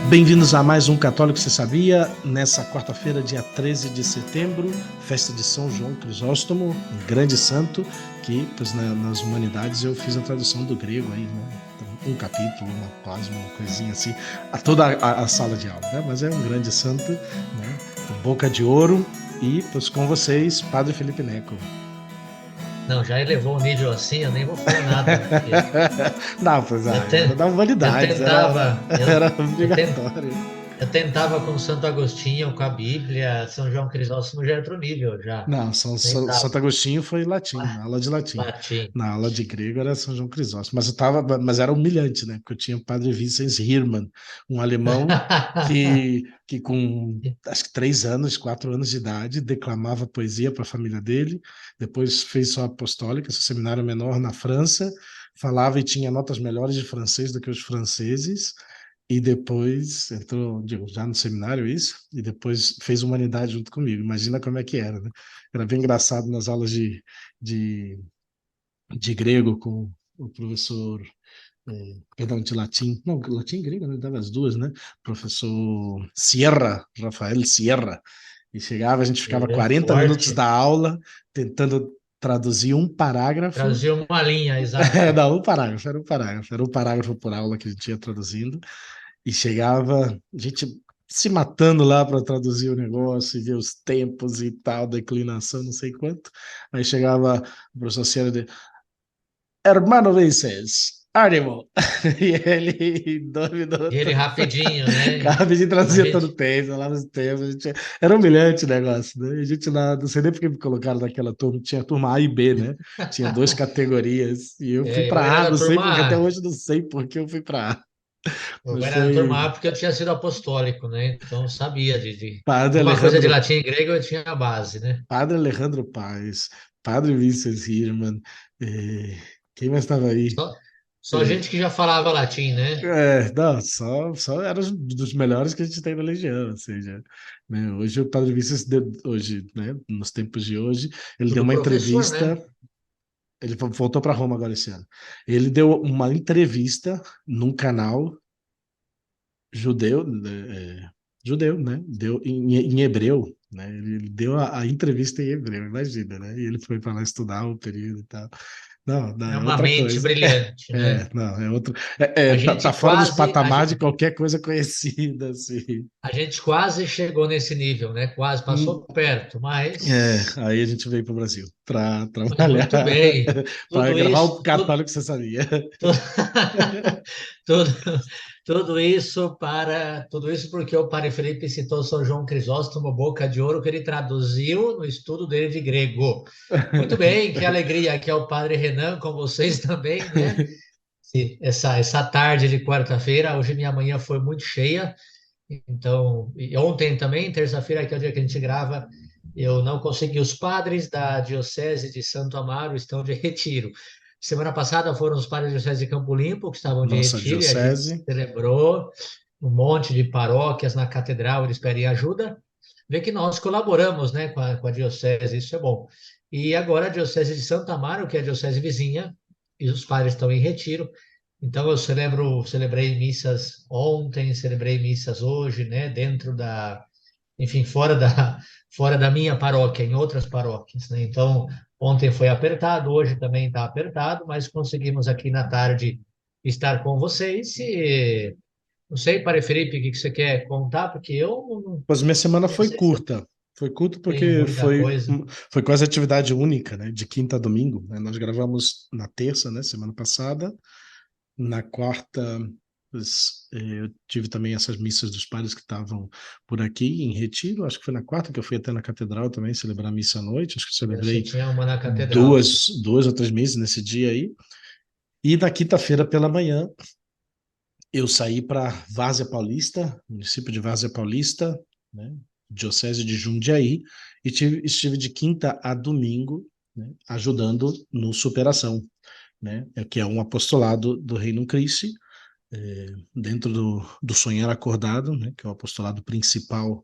Bem-vindos a mais um Católico Você Sabia? Nessa quarta-feira, dia 13 de setembro, festa de São João Crisóstomo, um grande santo, que pois, nas humanidades eu fiz a tradução do grego aí, né? Então, um capítulo, uma página, uma coisinha assim, a toda a sala de aula, né? Mas é um grande santo, né? Com boca de ouro e, pois, com vocês, Padre Felipe Neco. Não, já elevou o nível assim, eu nem vou falar nada, porque Não, pois eu, era te- da eu humanidades, tentava, era eu, ten- obrigatório. eu tentava com Santo Agostinho, com a Bíblia, São João Crisóstomo já é outro nível, já. Não, Tentava. Santo Agostinho foi latim, na aula de latim. Latim. Na aula de grego era São João Crisóstomo. Mas era humilhante, né? Porque eu tinha o padre Vincent Hirmann, um alemão que com acho que 3 anos, 4 anos de idade, declamava poesia para a família dele, depois fez sua apostólica, seu seminário menor na França, falava e tinha notas melhores de francês do que os franceses, e depois entrou, digo, já no seminário isso, e depois fez humanidade junto comigo. Imagina como é que era, né? Era bem engraçado nas aulas de, de grego com o professor, perdão, de latim, não, latim e grego, né? Dava as duas, né? Professor Sierra, Rafael Sierra, e chegava, a gente ficava É 40 minutos forte. da aula tentando traduzir um parágrafo. Trazia uma linha exata. Não, era um parágrafo por aula que a gente ia traduzindo, e chegava a gente se matando lá para traduzir o negócio e ver os tempos e tal, declinação, não sei quanto. Aí chegava o professor Cielo de Hermano Vicens, ânimo! E ele, em 2 minutos, E ele rapidinho, né? acaba de A traduzir todo o gente. texto, lá nos tempos. Era humilhante o negócio, né? A gente lá, não sei nem porque me colocaram naquela turma, tinha turma A e B, né? Tinha duas categorias, e eu fui É, para eu era A, da não sei turma porque, até A. hoje não sei por que eu fui para A. Eu Mas era da foi turma A porque eu tinha sido apostólico, né? Então eu sabia de Padre alguma coisa de Alejandro latim e grego eu tinha a base, né? Padre Alejandro Paes, Padre Vincent Hirman, eh, quem mais estava aí? Só, só gente Eh, que já falava latim, né? não, só era dos melhores que a gente tem na Legião, ou seja, né, hoje o Padre Vincent, hoje, né, nos tempos de hoje, ele deu Tudo uma professor, entrevista, né? ele voltou para Roma agora esse ano, ele deu uma entrevista num canal judeu, judeu, né? Deu em hebreu, né? Ele deu a entrevista em hebreu, imagina, né? E ele foi para lá estudar o período e tal. Não, não, É é uma outra mente coisa. brilhante, né? Não, é outro. A Tá gente fora dos quase, a patamares de gente, qualquer coisa conhecida, assim. a gente quase chegou nesse nível, né? Quase passou Hum, perto, mas Aí a gente veio para o Brasil para trabalhar, muito bem. para Tudo gravar o isso, catálogo que você sabia. tu- tudo, tudo isso porque o Padre Felipe citou São João Crisóstomo, Boca de Ouro, que ele traduziu no estudo dele de grego. Muito bem, que alegria, aqui é o Padre Renan com vocês também, né? Essa tarde de quarta-feira, hoje minha manhã foi muito cheia, então, e ontem também, terça-feira, que é o dia que a gente grava, eu não consegui. Os padres da Diocese de Santo Amaro estão de retiro. Semana passada foram os padres da Diocese de Campo Limpo, que estavam de Nossa retiro, e a gente diocese. celebrou um monte de paróquias na catedral, eles pedem ajuda. Vê que nós colaboramos, né, com a Diocese, isso é bom. E agora a Diocese de Santo Amaro, que é a diocese vizinha, e os padres estão em retiro, então eu celebrei missas ontem, celebrei missas hoje, né, enfim, fora da minha paróquia, em outras paróquias, né? Então, ontem foi apertado, hoje também está apertado, mas conseguimos aqui na tarde estar com vocês e não sei, Padre Felipe, o que que você quer contar? Porque eu Pois minha semana não foi sei se eu curta. Foi curto tenho porque muita coisa. foi quase atividade única, né? De quinta a domingo, né? Nós gravamos na terça, né? Semana passada. Na quarta, eu tive também essas missas dos padres que estavam por aqui em Retiro. Acho que foi na quarta que eu fui até na catedral também celebrar a missa à noite. Acho que Você celebrei tinha uma na catedral. duas ou três missas nesse dia aí. E na quinta-feira pela manhã, eu saí para Várzea Paulista, município de Várzea Paulista, né, diocese de Jundiaí, e estive de quinta a domingo, né, ajudando no Superação, né, que é um apostolado do Reino Christi, dentro do Sonhar Acordado, né, que é o apostolado principal,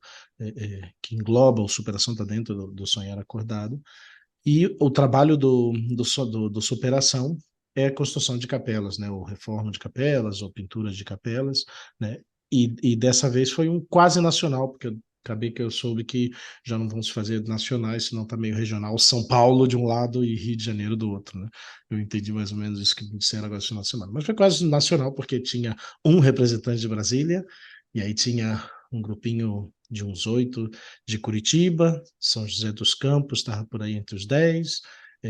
que engloba o Superação, está dentro do Sonhar Acordado, e o trabalho do Superação é a construção de capelas, né? Ou reforma de capelas, ou pintura de capelas, né? e dessa vez foi um quase nacional, porque acabei que eu soube que já não vão se fazer nacionais, senão tá meio regional. São Paulo de um lado e Rio de Janeiro do outro, né? Eu entendi mais ou menos isso que me disseram agora esse final de semana. Mas foi quase nacional, porque tinha um representante de Brasília, e aí tinha um grupinho de uns 8 de Curitiba, São José dos Campos, estava por aí entre os 10,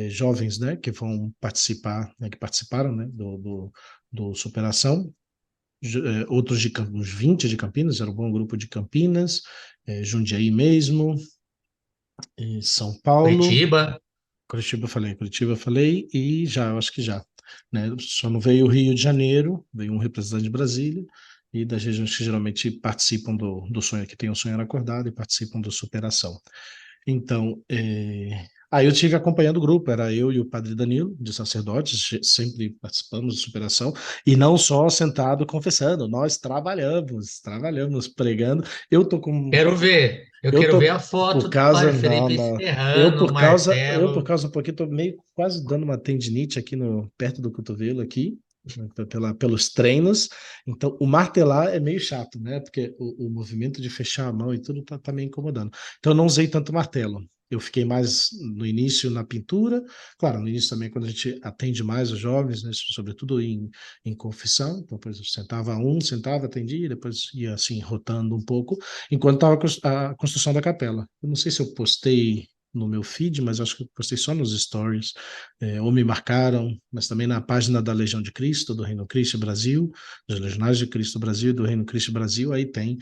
jovens, né, que vão participar, né, que participaram, né, do Superação, outros de uns 20 de Campinas, era um bom grupo de Campinas, Jundiaí mesmo, São Paulo, Curitiba. Curitiba eu falei, e já, eu acho que já, né, só não veio o Rio de Janeiro, veio um representante de Brasília, e das regiões que geralmente participam do sonho, que tem o Sonhar Acordado e participam do Superação. Então, aí eu tive acompanhando o grupo, era eu e o padre Danilo, de sacerdotes, sempre participamos de superação, e não só sentado confessando, nós trabalhamos pregando. Eu tô com, Quero ver. Eu eu quero ver tô a foto por do causa, Padre não, Felipe não, enterrando o eu por martelo. causa um pouquinho, tô meio quase dando uma tendinite aqui no, perto do cotovelo aqui, pelos treinos, então o martelar é meio chato, né? Porque o movimento de fechar a mão e tudo tá meio incomodando. Então eu não usei tanto martelo. Eu fiquei mais no início na pintura, claro, no início também quando a gente atende mais os jovens, né, sobretudo em confissão, então depois eu sentava, atendia, depois ia assim rotando um pouco, enquanto estava a construção da capela. Eu não sei se eu postei no meu feed, mas acho que eu postei só nos stories, ou me marcaram, mas também na página da Legião de Cristo, do Reino Cristo Brasil, dos Legionários de Cristo Brasil e do Reino Cristo Brasil, aí tem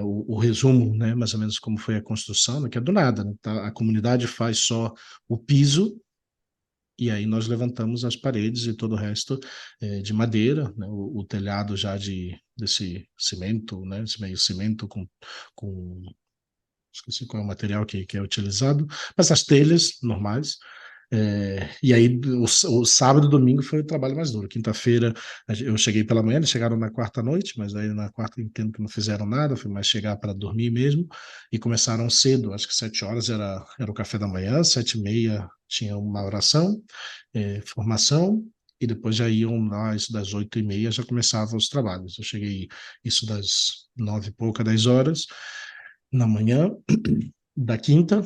o resumo, né, mais ou menos como foi a construção, né, que é do nada, né, tá? A comunidade faz só o piso, e aí nós levantamos as paredes e todo o resto de madeira, né, o telhado já desse cimento, né, esse meio cimento com esqueci qual é o material que é utilizado, mas as telhas normais. E aí, o sábado e domingo foi o trabalho mais duro. Quinta-feira eu cheguei pela manhã, eles chegaram na quarta noite, mas aí na quarta eu entendo que não fizeram nada, foi mais chegar para dormir mesmo. E começaram cedo, acho que 7 horas era o café da manhã, 7h30 tinha uma oração, formação, e depois já iam lá, isso das 8h30 já começavam os trabalhos. Eu cheguei isso das 9 e pouca, 10 horas na manhã da quinta,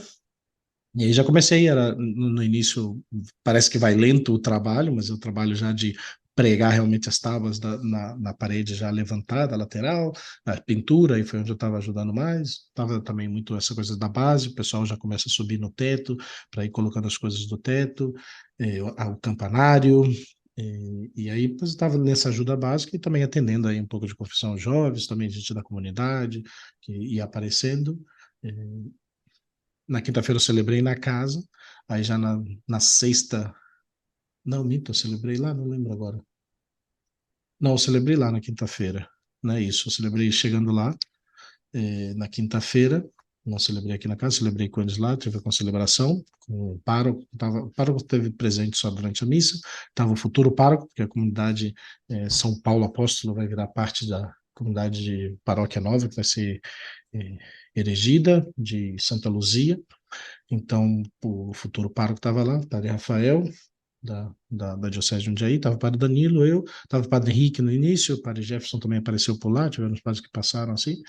e aí já comecei, era no início, parece que vai lento o trabalho, mas eu trabalho já de pregar realmente as tábuas na parede já levantada, lateral, a pintura, aí foi onde eu estava ajudando mais, estava também muito essa coisa da base, o pessoal já começa a subir no teto, para ir colocando as coisas do teto, o campanário, e aí depois eu estava nessa ajuda básica e também atendendo aí um pouco de confissão aos jovens, também gente da comunidade, que ia aparecendo, eh, na quinta-feira eu celebrei na casa, aí já na sexta. Não, minto, eu celebrei lá, não lembro agora. Não, eu celebrei lá na quinta-feira, não é isso? Eu celebrei chegando lá na quinta-feira, não celebrei aqui na casa, celebrei com eles lá, tive a celebração com o pároco, o pároco teve presente só durante a missa, estava o futuro pároco, porque a comunidade São Paulo Apóstolo vai virar parte da comunidade de Paróquia Nova, que vai ser eh, erigida, de Santa Luzia. Então, o futuro pároco estava lá, o padre Rafael, da Diocese de Jundiaí, estava o padre Danilo, eu, estava o padre Henrique no início, o padre Jefferson também apareceu por lá, tivemos padres que passaram assim.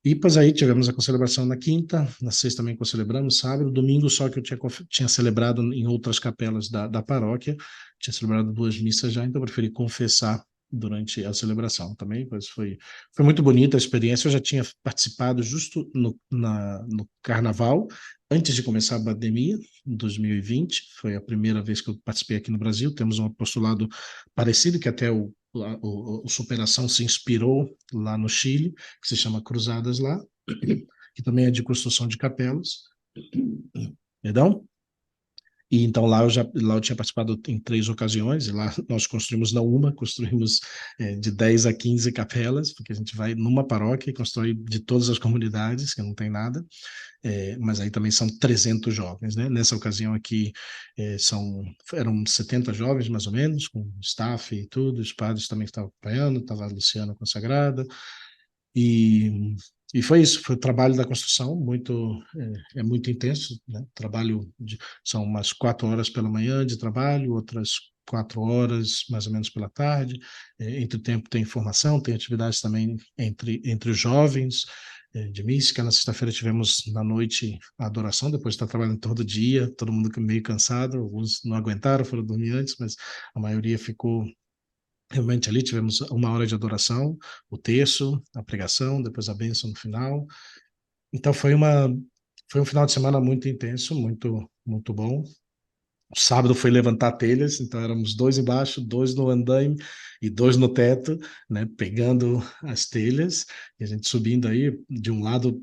E depois aí tivemos a concelebração na quinta, na sexta também concelebramos, sábado, domingo só que eu tinha celebrado em outras capelas da paróquia, tinha celebrado 2 missas já, então eu preferi confessar durante a celebração também, pois foi muito bonita a experiência, eu já tinha participado justo no carnaval, antes de começar a pandemia, em 2020, foi a primeira vez que eu participei aqui no Brasil, temos um apostolado parecido, que até o Superação se inspirou lá no Chile, que se chama Cruzadas lá, que também é de construção de capelas. Perdão? E então lá eu tinha participado em 3 ocasiões, e lá nós construímos não uma, construímos de 10 a 15 capelas, porque a gente vai numa paróquia e constrói de todas as comunidades, que não tem nada, mas aí também são 300 jovens, né? Nessa ocasião aqui eram 70 jovens, mais ou menos, com staff e tudo, os padres também estavam acompanhando, estava a Luciana consagrada, e, e foi isso, foi o trabalho da construção, muito intenso, né? São umas 4 horas pela manhã de trabalho, outras 4 horas, mais ou menos pela tarde. Entre o tempo tem formação, tem atividades também entre os jovens, de mística. Na sexta-feira tivemos na noite a adoração, depois de estar trabalhando todo dia, todo mundo meio cansado, alguns não aguentaram, foram dormir antes, mas a maioria ficou realmente ali. Tivemos 1 hora de adoração, o terço, a pregação, depois a bênção no final. Então foi um final de semana muito intenso, muito, muito bom. O sábado foi levantar telhas, então éramos dois embaixo, dois no andaime e dois no teto, né, pegando as telhas, e a gente subindo aí, de um lado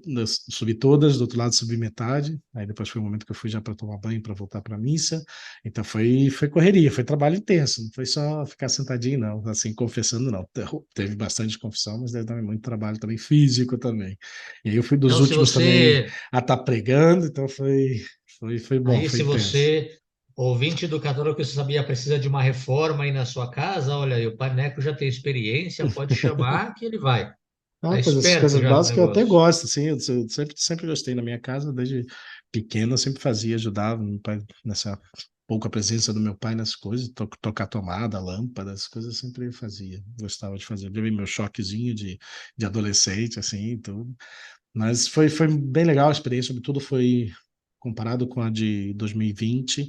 subi todas, do outro lado subi metade, aí depois foi o momento que eu fui já para tomar banho, para voltar para a missa, então foi correria, foi trabalho intenso, não foi só ficar sentadinho não, assim, confessando não, teve bastante confissão, mas teve também muito trabalho também físico também, e aí eu fui dos Então, se últimos também você a estar pregando, então foi bom, Aí, foi se intenso. você, ouvinte do Católico, que você sabia, precisa de uma reforma aí na sua casa, olha aí, o Paneco já tem experiência, pode chamar que ele vai. Ah, Tá pois essas esperto coisas já no básicas eu até negócio. gosto, assim, eu sempre gostei na minha casa, desde pequeno eu sempre fazia, ajudava meu pai nessa pouca presença do meu pai nas coisas, tocar tomada, lâmpada, as coisas eu sempre fazia, gostava de fazer, levei meu choquezinho de adolescente, assim, tudo, mas foi bem legal a experiência, sobretudo foi comparado com a de 2020,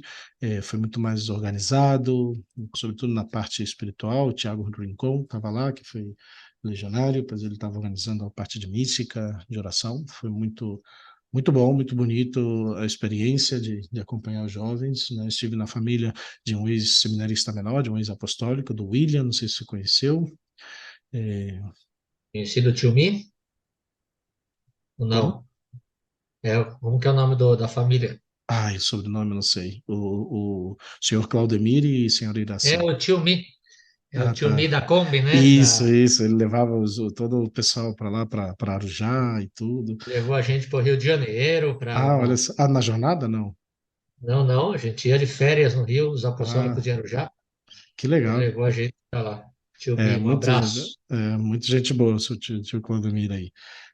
foi muito mais organizado, sobretudo na parte espiritual. O Tiago Rincon estava lá, que foi legionário, depois ele estava organizando a parte de mística, de oração. Foi muito, muito bom, muito bonito a experiência de acompanhar os jovens, né? Estive na família de um ex-seminarista menor, de um ex-apostólico, do William, não sei se você conheceu. É, Conhecido tio Mi? Ou como? não? Como que é o nome da família? Ai, o sobrenome eu não sei. O senhor Claudemir e senhora É Iraci. o tio Mi. É o Ah, tio Mi tá. da Kombi, né? Isso. Ele levava todo o pessoal para lá, para Arujá e tudo. Levou a gente para o Rio de Janeiro, para Ah, olha uma. só. Ah, na jornada, não. Não, não, a gente ia de férias no Rio, os Ah, apostólicos de Arujá. que Ele legal. levou a gente para lá. Tio É, Mi, um muito, abraço. muita gente boa, o seu tio Claudemir aí.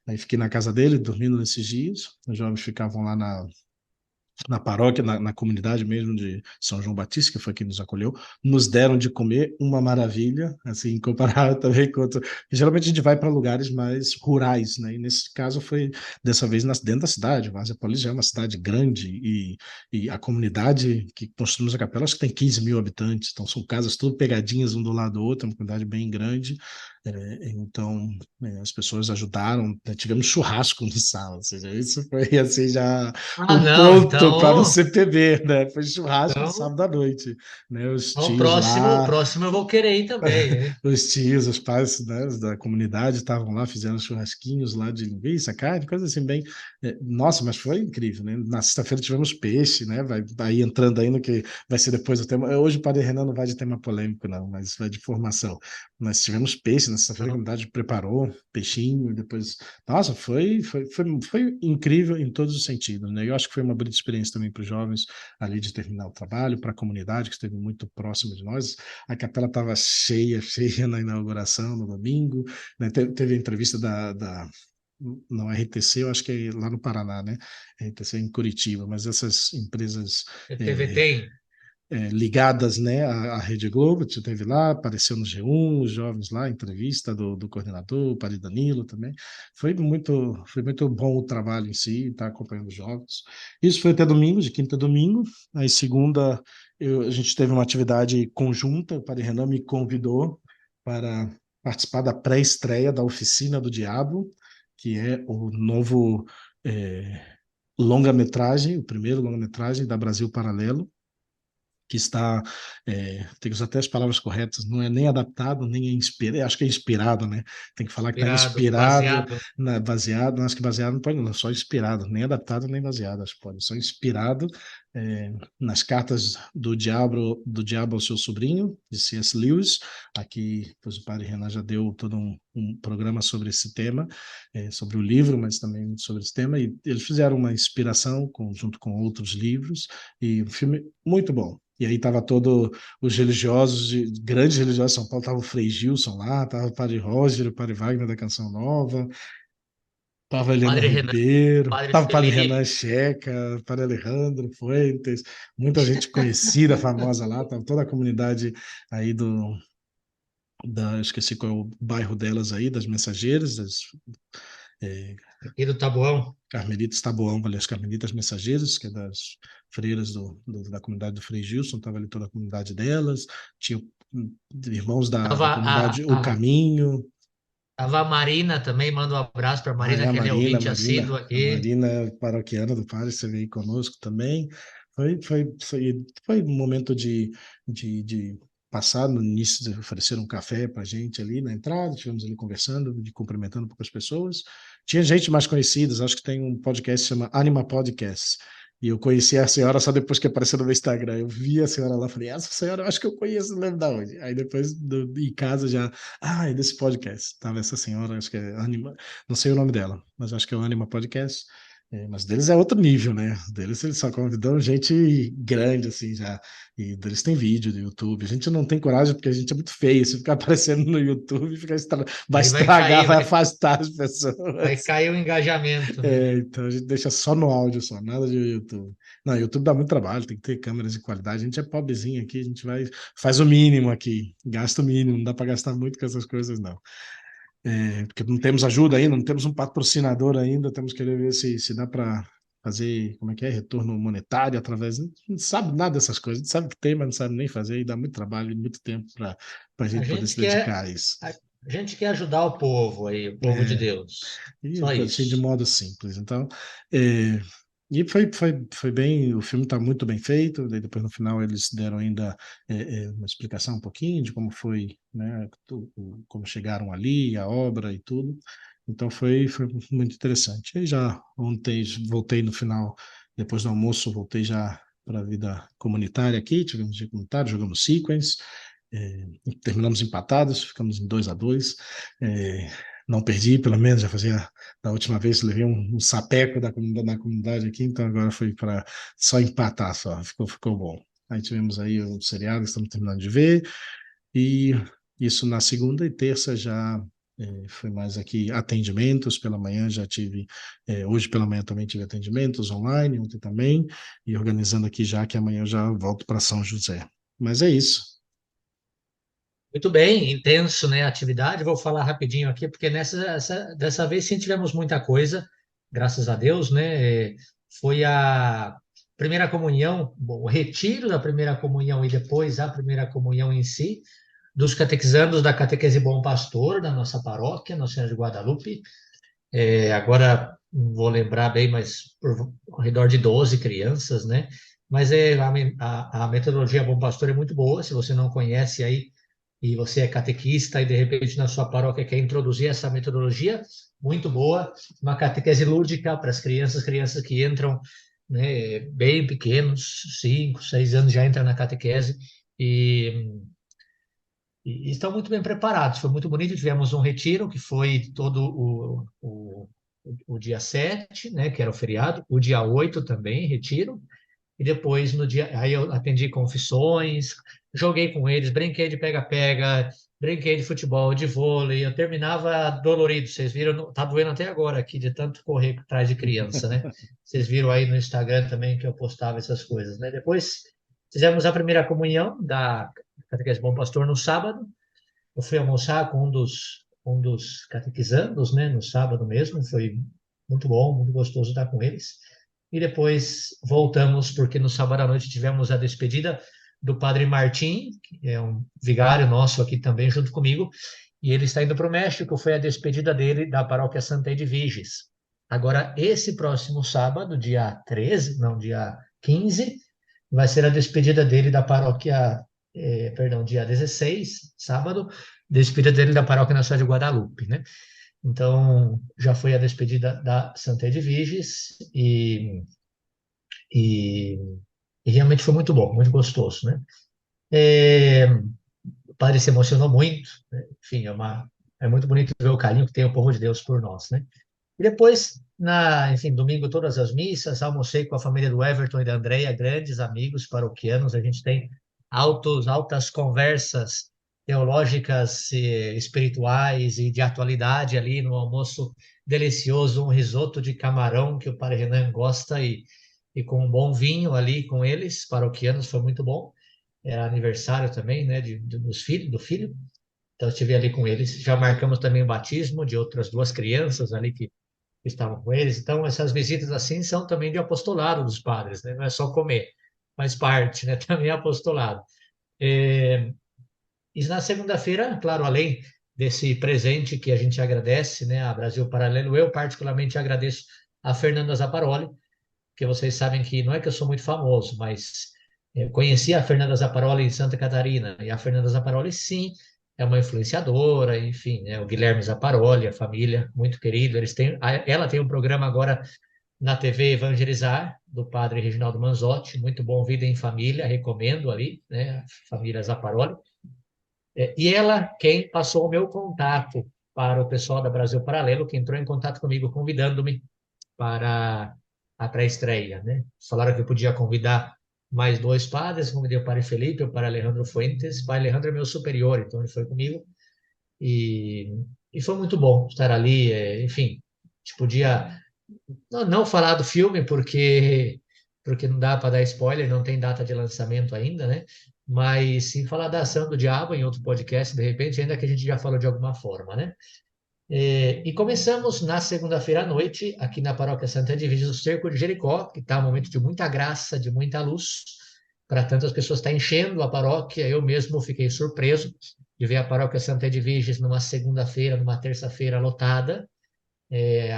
Aí fiquei na casa dele, dormindo nesses dias. Os jovens ficavam lá na paróquia, na comunidade mesmo de São João Batista, que foi quem nos acolheu, nos deram de comer uma maravilha, assim, comparado também com outro. Geralmente a gente vai para lugares mais rurais, né? E nesse caso foi dessa vez dentro da cidade. Várzea Paulista já é uma cidade grande e a comunidade que construímos a capela, acho que tem 15 mil habitantes, então são casas tudo pegadinhas um do lado do outro, é uma comunidade bem grande. Então, as pessoas ajudaram, né? Tivemos churrasco no sábado, ou seja, isso foi assim já Ah, o não, ponto para no então. CPB, né? Foi churrasco de Então, sábado à noite, né? Os o tios próximo, o lá, próximo eu vou querer ir também, hein? os tios, os pais, né, da comunidade estavam lá, fizeram churrasquinhos lá de linguiça, carne, coisa assim bem. Nossa, mas foi incrível, né? Na sexta-feira tivemos peixe, né? Vai entrando aí no que vai ser depois o tema. Hoje o Padre Renan não vai de tema polêmico, não, mas vai de formação. Nós tivemos peixe na sexta-feira, a Não. comunidade preparou peixinho, depois. Nossa, foi incrível em todos os sentidos, né? Eu acho que foi uma bonita experiência também para os jovens ali de terminar o trabalho, para a comunidade que esteve muito próxima de nós. A capela estava cheia, cheia na inauguração no domingo, né? Teve a entrevista não, RTC, eu acho que é lá no Paraná, né? RTC em Curitiba, mas essas empresas TV é, tem? ligadas, né, à Rede Globo, você teve lá, apareceu no G1, os jovens lá, entrevista do coordenador, o Padre Danilo também. Foi muito bom o trabalho em si, estar acompanhando os jovens. Isso foi até domingo, de quinta a domingo. Aí segunda a gente teve uma atividade conjunta, o Padre Renan me convidou para participar da pré-estreia da Oficina do Diabo, que é o novo longa-metragem, o primeiro longa-metragem da Brasil Paralelo, que está, tem que usar até as palavras corretas, não é nem adaptado, nem é inspirado, acho que é inspirado, né? Tem que falar que está Inspirado, inspirado, baseado. baseado, não, acho que baseado não pode, não, só inspirado, nem adaptado, nem baseado, acho que pode, só inspirado nas cartas do diabo ao seu sobrinho, de C.S. Lewis. Aqui, pois o padre Renan já deu todo um programa sobre esse tema, sobre o livro, mas também sobre esse tema, e eles fizeram uma inspiração junto com outros livros, e um filme muito bom. E aí tava todos os religiosos, grandes religiosos de São Paulo, tava o Frei Gilson lá, tava o Padre Roger, o Padre Wagner da Canção Nova, Tava Helena Padre Renan, Ribeiro, Padre tava Padre Renan Severino. Checa, Padre Alejandro Fuentes, muita gente conhecida, famosa lá, tava toda a comunidade aí esqueci qual é o bairro delas aí, das Mensageiras, é, Aqui do Taboão. Carmelitas Taboão, ali, as Carmelitas Mensageiras, que é das freiras da comunidade do Frei Gilson, tava ali toda a comunidade delas, tinha irmãos da Tava comunidade O Caminho. tava a Marina também, manda um abraço para a Ah, é Marina, a que ela é Marina, ouvinte assídua A aqui. Marina é paroquiana do Padre, esteve aí conosco também. Foi um momento de passar no início, de oferecer um café para gente ali na entrada, estivemos ali conversando, cumprimentando poucas pessoas. Tinha gente mais conhecida, acho que tem um podcast que chama Anima Podcast. E eu conheci a senhora só depois que apareceu no meu Instagram. Eu vi a senhora lá, falei, essa senhora eu acho que eu conheço, não lembro da onde. Aí depois, em casa, já, é desse podcast. Tava essa senhora, acho que é Anima, não sei o nome dela, mas acho que é o Anima Podcast. É, mas deles é outro nível, né? Deles eles só convidam gente grande, assim, já. E deles tem vídeo do YouTube. A gente não tem coragem porque a gente é muito feio. Se ficar aparecendo no YouTube, vai Aí estragar, vai afastar as vai pessoas. cair o engajamento, né? É, então a gente deixa só no áudio, só, nada de YouTube. Não, YouTube dá muito trabalho, tem que ter câmeras de qualidade. A gente é pobrezinho aqui, a gente faz o mínimo aqui, gasta o mínimo, não dá para gastar muito com essas coisas, não. É, porque não temos ajuda ainda, não temos um patrocinador ainda, temos que ver se dá para fazer, como é que é, retorno monetário através. A gente não sabe nada dessas coisas, a gente sabe que tem, mas não sabe nem fazer, e dá muito trabalho e muito tempo para a A gente poder se gente quer, dedicar a isso. a gente quer ajudar o povo aí, o povo de É, Deus. e Só assim, de isso. modo simples. Então, é, e foi bem, o filme está muito bem feito, daí depois no final eles deram ainda uma explicação um pouquinho de como foi, né, como chegaram ali, a obra e tudo. Então foi muito interessante. E já ontem voltei no final, depois do almoço, voltei já para a vida comunitária aqui, tivemos dia comunitário, jogamos Sequence, terminamos empatados, ficamos em 2-2. Não perdi, pelo menos, já fazia da última vez, levei um sapeco da comunidade aqui, então agora foi para só empatar, só, ficou bom. Aí tivemos aí o seriado, estamos terminando de ver, e isso na segunda e terça já foi mais aqui atendimentos, pela manhã já tive, hoje pela manhã também tive atendimentos online, ontem também, e organizando aqui já que amanhã eu já volto para São José. Mas é isso. Muito bem, intenso, né, a atividade. Vou falar rapidinho aqui, porque dessa vez sim tivemos muita coisa, graças a Deus, né? Foi a primeira comunhão, bom, o retiro da primeira comunhão e depois a primeira comunhão em si, dos catequizandos da Catequese Bom Pastor, da nossa paróquia, Nossa Senhora de Guadalupe. Agora não vou lembrar bem, mas ao redor de 12 crianças, né? Mas a metodologia Bom Pastor é muito boa, se você não conhece aí e você é catequista e de repente na sua paróquia quer introduzir essa metodologia, muito boa, uma catequese lúdica para as crianças que entram, né, bem pequenos, 5, 6 anos já entram na catequese e, e estão muito bem preparados. Foi muito bonito, tivemos um retiro que foi todo o dia 7, né, que era o feriado, o dia 8 também, retiro, e depois no dia, aí eu atendi confissões, joguei com eles, brinquei de pega-pega, brinquei de futebol, de vôlei, eu terminava dolorido, vocês viram, tá doendo até agora aqui de tanto correr atrás de criança, né? Vocês viram aí no Instagram também que eu postava essas coisas, né? Depois fizemos a primeira comunhão da Catequese Bom Pastor no sábado. Eu fui almoçar com um dos catequizandos, né, no sábado mesmo, foi muito bom, muito gostoso estar com eles. E depois voltamos, porque no sábado à noite tivemos a despedida do Padre Martim, que é um vigário nosso aqui também, junto comigo, e ele está indo para o México, foi a despedida dele da paróquia Santa Edviges. Agora, esse próximo sábado, dia 13, não, dia 15, vai ser a despedida dele da paróquia, perdão, dia 16, sábado, despedida dele da paróquia Nossa Senhora de Guadalupe, né? Então, já foi a despedida da Santa Edviges e, e realmente foi muito bom, muito gostoso, né? O padre se emocionou muito, né? Enfim, é muito bonito ver o carinho que tem o povo de Deus por nós, né? E depois, enfim, domingo todas as missas, almocei com a família do Everton e da Andrea, grandes amigos paroquianos, a gente tem altas conversas teológicas, espirituais e de atualidade ali no almoço delicioso, um risoto de camarão que o Padre Renan gosta e com um bom vinho ali com eles, paroquianos, foi muito bom. Era aniversário também, né, do filho. Então, eu estive ali com eles. Já marcamos também o batismo de outras duas crianças ali que estavam com eles. Então, essas visitas assim são também de apostolado dos padres, né? Não é só comer, faz parte, né? Também é apostolado. É, e na segunda-feira, claro, além desse presente que a gente agradece, né, a Brasil Paralelo, eu particularmente agradeço a Fernanda Zapparoli, porque vocês sabem que não é que eu sou muito famoso, mas eu conheci a Fernanda Zapparoli em Santa Catarina, e a Fernanda Zapparoli, sim, é uma influenciadora, enfim, né, o Guilherme Zapparoli, a família, muito querido, ela tem um programa agora na TV Evangelizar, do padre Reginaldo Manzotti, muito bom, Vida em Família, recomendo ali, né, a família Zapparoli. E ela quem passou o meu contato para o pessoal da Brasil Paralelo, que entrou em contato comigo convidando-me para a pré-estreia, né? Falaram que eu podia convidar mais dois padres, convidei o padre Felipe, o padre Alejandro Fuentes, o padre Alejandro é meu superior, então ele foi comigo e, e foi muito bom estar ali, enfim, a gente podia não falar do filme porque não dá para dar spoiler, não tem data de lançamento ainda, né? Mas sim falar da ação do diabo em outro podcast, de repente, ainda que a gente já falou de alguma forma, né? E começamos na segunda-feira à noite, aqui na Paróquia Santa Edvige do Cerco de Jericó, que está um momento de muita graça, de muita luz, para tantas pessoas está enchendo a paróquia. Eu mesmo fiquei surpreso de ver a Paróquia Santa Edviges numa segunda-feira, numa terça-feira lotada.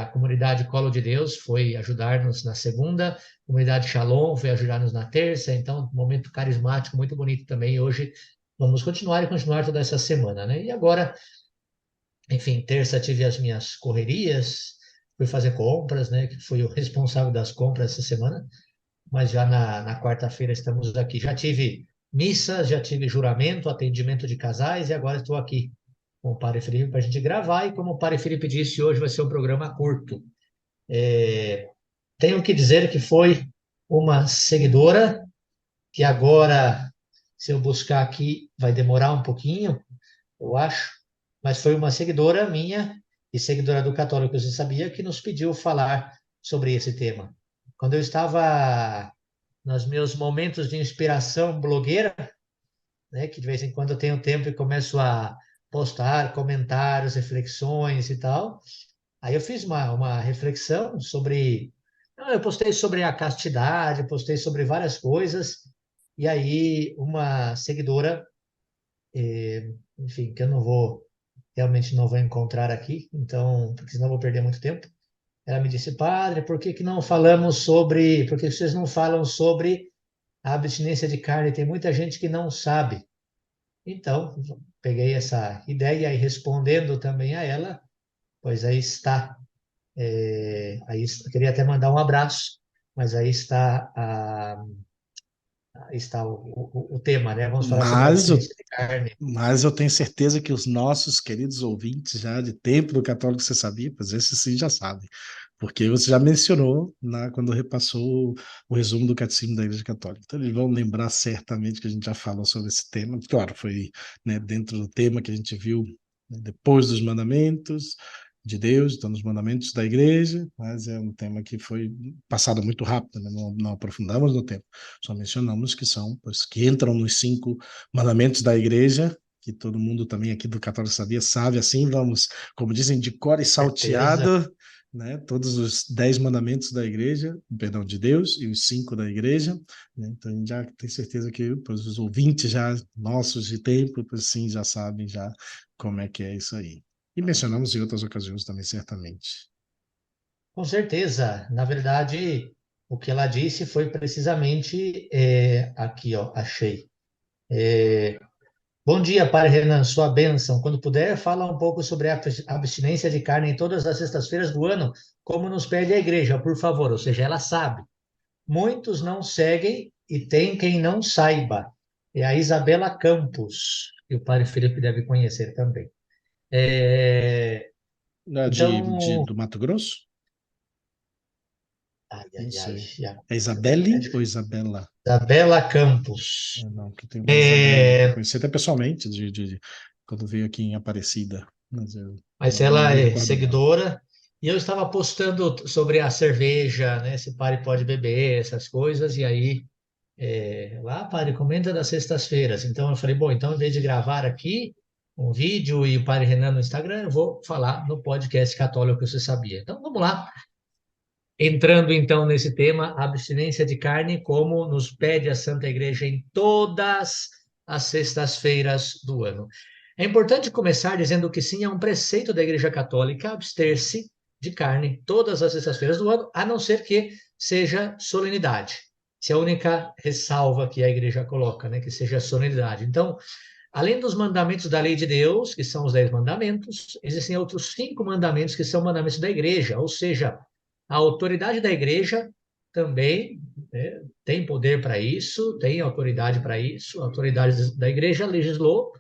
A comunidade Colo de Deus foi ajudar-nos na segunda, a comunidade Shalom foi ajudar-nos na terça, então, um momento carismático, muito bonito também. Hoje vamos continuar e continuar toda essa semana, né? E agora, enfim, terça tive as minhas correrias, fui fazer compras, né? Que fui o responsável das compras essa semana, mas já na quarta-feira estamos aqui. Já tive missa, já tive juramento, atendimento de casais e agora estou aqui com o Padre Felipe para a gente gravar. E como o Padre Felipe disse, hoje vai ser um programa curto. Tenho que dizer que foi uma seguidora, que agora, se eu buscar aqui, vai demorar um pouquinho, eu acho, mas foi uma seguidora minha e seguidora do Católico, você sabia, que nos pediu falar sobre esse tema. Quando eu estava nos meus momentos de inspiração blogueira, né, que de vez em quando eu tenho tempo e começo a postar comentários, reflexões e tal, aí eu fiz uma reflexão sobre. Eu postei sobre a castidade, postei sobre várias coisas, e aí uma seguidora, enfim, que eu não vou, realmente não vou encontrar aqui, então, porque senão eu vou perder muito tempo. Ela me disse, padre, por que que não falamos sobre, por que vocês não falam sobre a abstinência de carne? Tem muita gente que não sabe. Então, peguei essa ideia e respondendo também a ela, pois aí está. Aí eu queria até mandar um abraço, mas aí está o tema, né? Vamos falar sobre a Mas eu abstinência de carne. Mas eu tenho certeza que os nossos queridos ouvintes já de tempo do Católico Você Sabia, pois esses sim já sabem, porque você já mencionou quando repassou o resumo do Catecismo da Igreja Católica. Então eles vão lembrar certamente que a gente já falou sobre esse tema. Claro, foi, né, dentro do tema que a gente viu, né, depois dos mandamentos de Deus, então nos mandamentos da Igreja, mas é um tema que foi passado muito rápido, né? Não aprofundamos no tempo, só mencionamos que são, pois, que entram nos 5 mandamentos da Igreja, que todo mundo também aqui do Católico Sabia sabe, assim, vamos, como dizem, de cor e Certeza. salteado, né? Todos os 10 mandamentos da Igreja, perdão, de Deus, e os 5 da Igreja, né? Então a gente já tem certeza que pois, os ouvintes já nossos de tempo, pois, sim, já sabem já como é que é isso aí. E mencionamos em outras ocasiões também, certamente. Com certeza. Na verdade, o que ela disse foi precisamente aqui, ó, achei. Bom dia, Padre Renan, sua bênção. Quando puder, fala um pouco sobre a abstinência de carne em todas as sextas-feiras do ano, como nos pede a igreja, por favor. Ou seja, ela sabe. Muitos não seguem e tem quem não saiba. É a Isabela Campos, que o Padre Felipe deve conhecer também. É, então, Do Mato Grosso? ai, Não ai, ai, sei. já, É é Isabelle ou difícil. Isabela? Isabela Campos. Não, que tem uma Isabela que eu É, conheci até pessoalmente, quando veio aqui em Aparecida, mas eu mas não ela me é recordo dela. seguidora. E eu estava postando sobre a cerveja, né? Se pare pode beber, essas coisas. E aí, lá, Padre, comenta das sextas-feiras. Então eu falei, bom, então em vez de gravar aqui um vídeo e o Padre Renan no Instagram, eu vou falar no podcast Católico que você sabia. Então vamos lá. Entrando então nesse tema, a abstinência de carne, como nos pede a Santa Igreja em todas as sextas-feiras do ano. É importante começar dizendo que sim, é um preceito da Igreja Católica abster-se de carne todas as sextas-feiras do ano, a não ser que seja solenidade. Essa é a única ressalva que a Igreja coloca, né? Que seja solenidade. Então, além dos mandamentos da lei de Deus, que são os 10 mandamentos, existem outros 5 mandamentos que são mandamentos da Igreja, ou seja, a autoridade da Igreja também, né, tem poder para isso, tem autoridade para isso, a autoridade da Igreja legislou,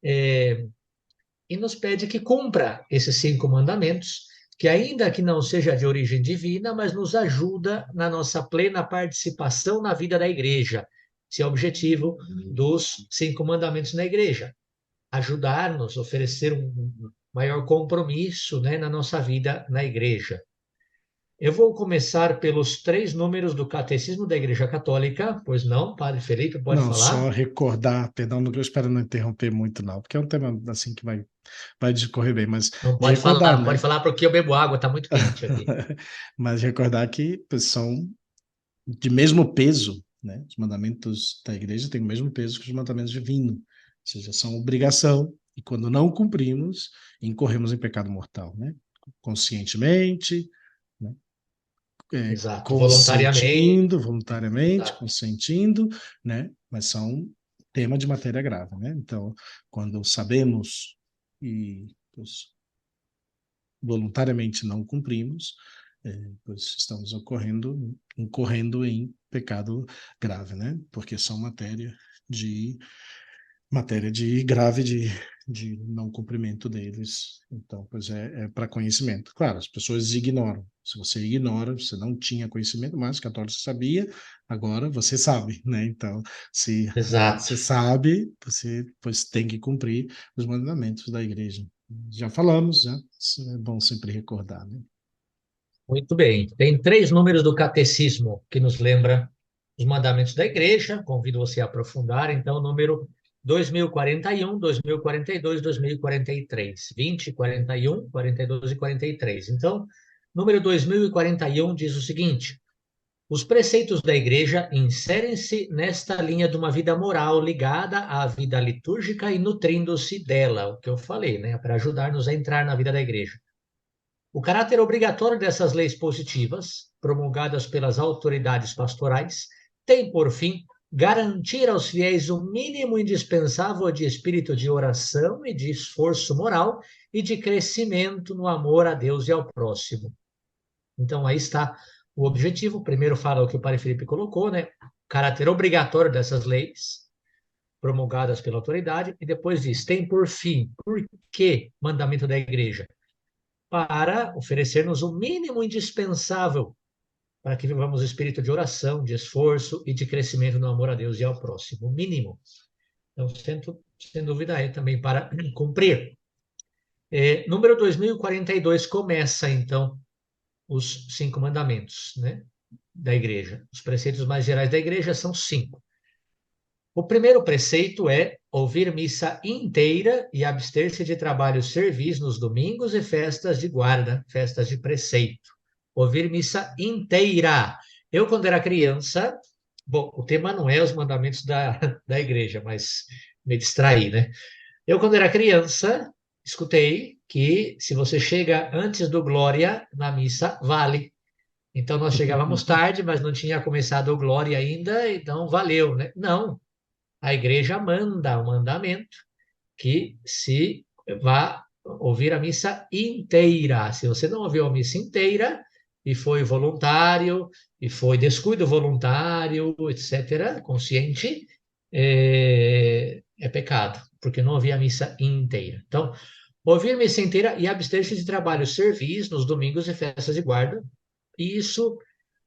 e nos pede que cumpra esses 5 mandamentos, que ainda que não seja de origem divina, mas nos ajuda na nossa plena participação na vida da Igreja. Esse é o objetivo dos 5 mandamentos na Igreja, ajudar-nos, oferecer um maior compromisso, né, na nossa vida na Igreja. Eu vou começar pelos 3 números do Catecismo da Igreja Católica, pois não, Padre Felipe, pode Não, falar? só recordar, perdão, eu espero não interromper muito, não, porque é um tema assim que vai discorrer bem, mas Não recordar, pode né? falar porque eu bebo água, está muito quente aqui. Mas recordar que são de mesmo peso, né? Os mandamentos da igreja têm o mesmo peso que os mandamentos divinos, ou seja, são obrigação, e quando não cumprimos, incorremos em pecado mortal, né? Conscientemente, né? Exato, voluntariamente. Consentindo, voluntariamente, Exato. consentindo, né? Mas são tema de matéria grave, né? Então, quando sabemos e pois, voluntariamente não cumprimos, pois estamos incorrendo em pecado grave, né? Porque são de matéria de grave de não cumprimento deles. Então, pois é para conhecimento. Claro, as pessoas ignoram. Se você ignora, você não tinha conhecimento, mas o católico sabia, agora você sabe, né? Então, se Exato. você sabe, você pois tem que cumprir os mandamentos da igreja. Já falamos, já. Isso é bom sempre recordar, né? Muito bem. Tem 3 números do Catecismo que nos lembra os mandamentos da Igreja. Convido você a aprofundar. Então, número 2041, 2042, 2043. 20, 41, 42 e 43. Então, número 2041 diz o seguinte: os preceitos da Igreja inserem-se nesta linha de uma vida moral ligada à vida litúrgica e nutrindo-se dela, o que eu falei, né, para ajudar-nos a entrar na vida da Igreja. O caráter obrigatório dessas leis positivas, promulgadas pelas autoridades pastorais, tem por fim garantir aos fiéis o mínimo indispensável de espírito de oração e de esforço moral e de crescimento no amor a Deus e ao próximo. Então, aí está o objetivo. Primeiro fala o que o Padre Felipe colocou, né? Caráter obrigatório dessas leis, promulgadas pela autoridade, e depois diz: tem por fim, por que mandamento da igreja? Para oferecer-nos o mínimo indispensável para que vivamos o espírito de oração, de esforço e de crescimento no amor a Deus e ao próximo. O mínimo. Então, sem dúvida, é também para cumprir. Número 2042 começa, então, os 5 mandamentos, né, da igreja. Os preceitos mais gerais da igreja são 5. O primeiro preceito é ouvir missa inteira e abster-se de trabalhos servis nos domingos e festas de guarda, festas de preceito. Ouvir missa inteira. Eu, quando era criança, bom, o tema não é os mandamentos da igreja, mas me distraí, né? Eu, quando era criança, escutei que se você chega antes do Glória na missa, vale. Então nós chegávamos tarde, mas não tinha começado o Glória ainda, então valeu, né? Não, a igreja manda o mandamento que se vá ouvir a missa inteira. Se você não ouviu a missa inteira e foi voluntário, e foi descuido voluntário, etc., consciente, é pecado, porque não ouvi a missa inteira. Então, ouvir a missa inteira e abster-se de trabalhos servis nos domingos e festas de guarda, e isso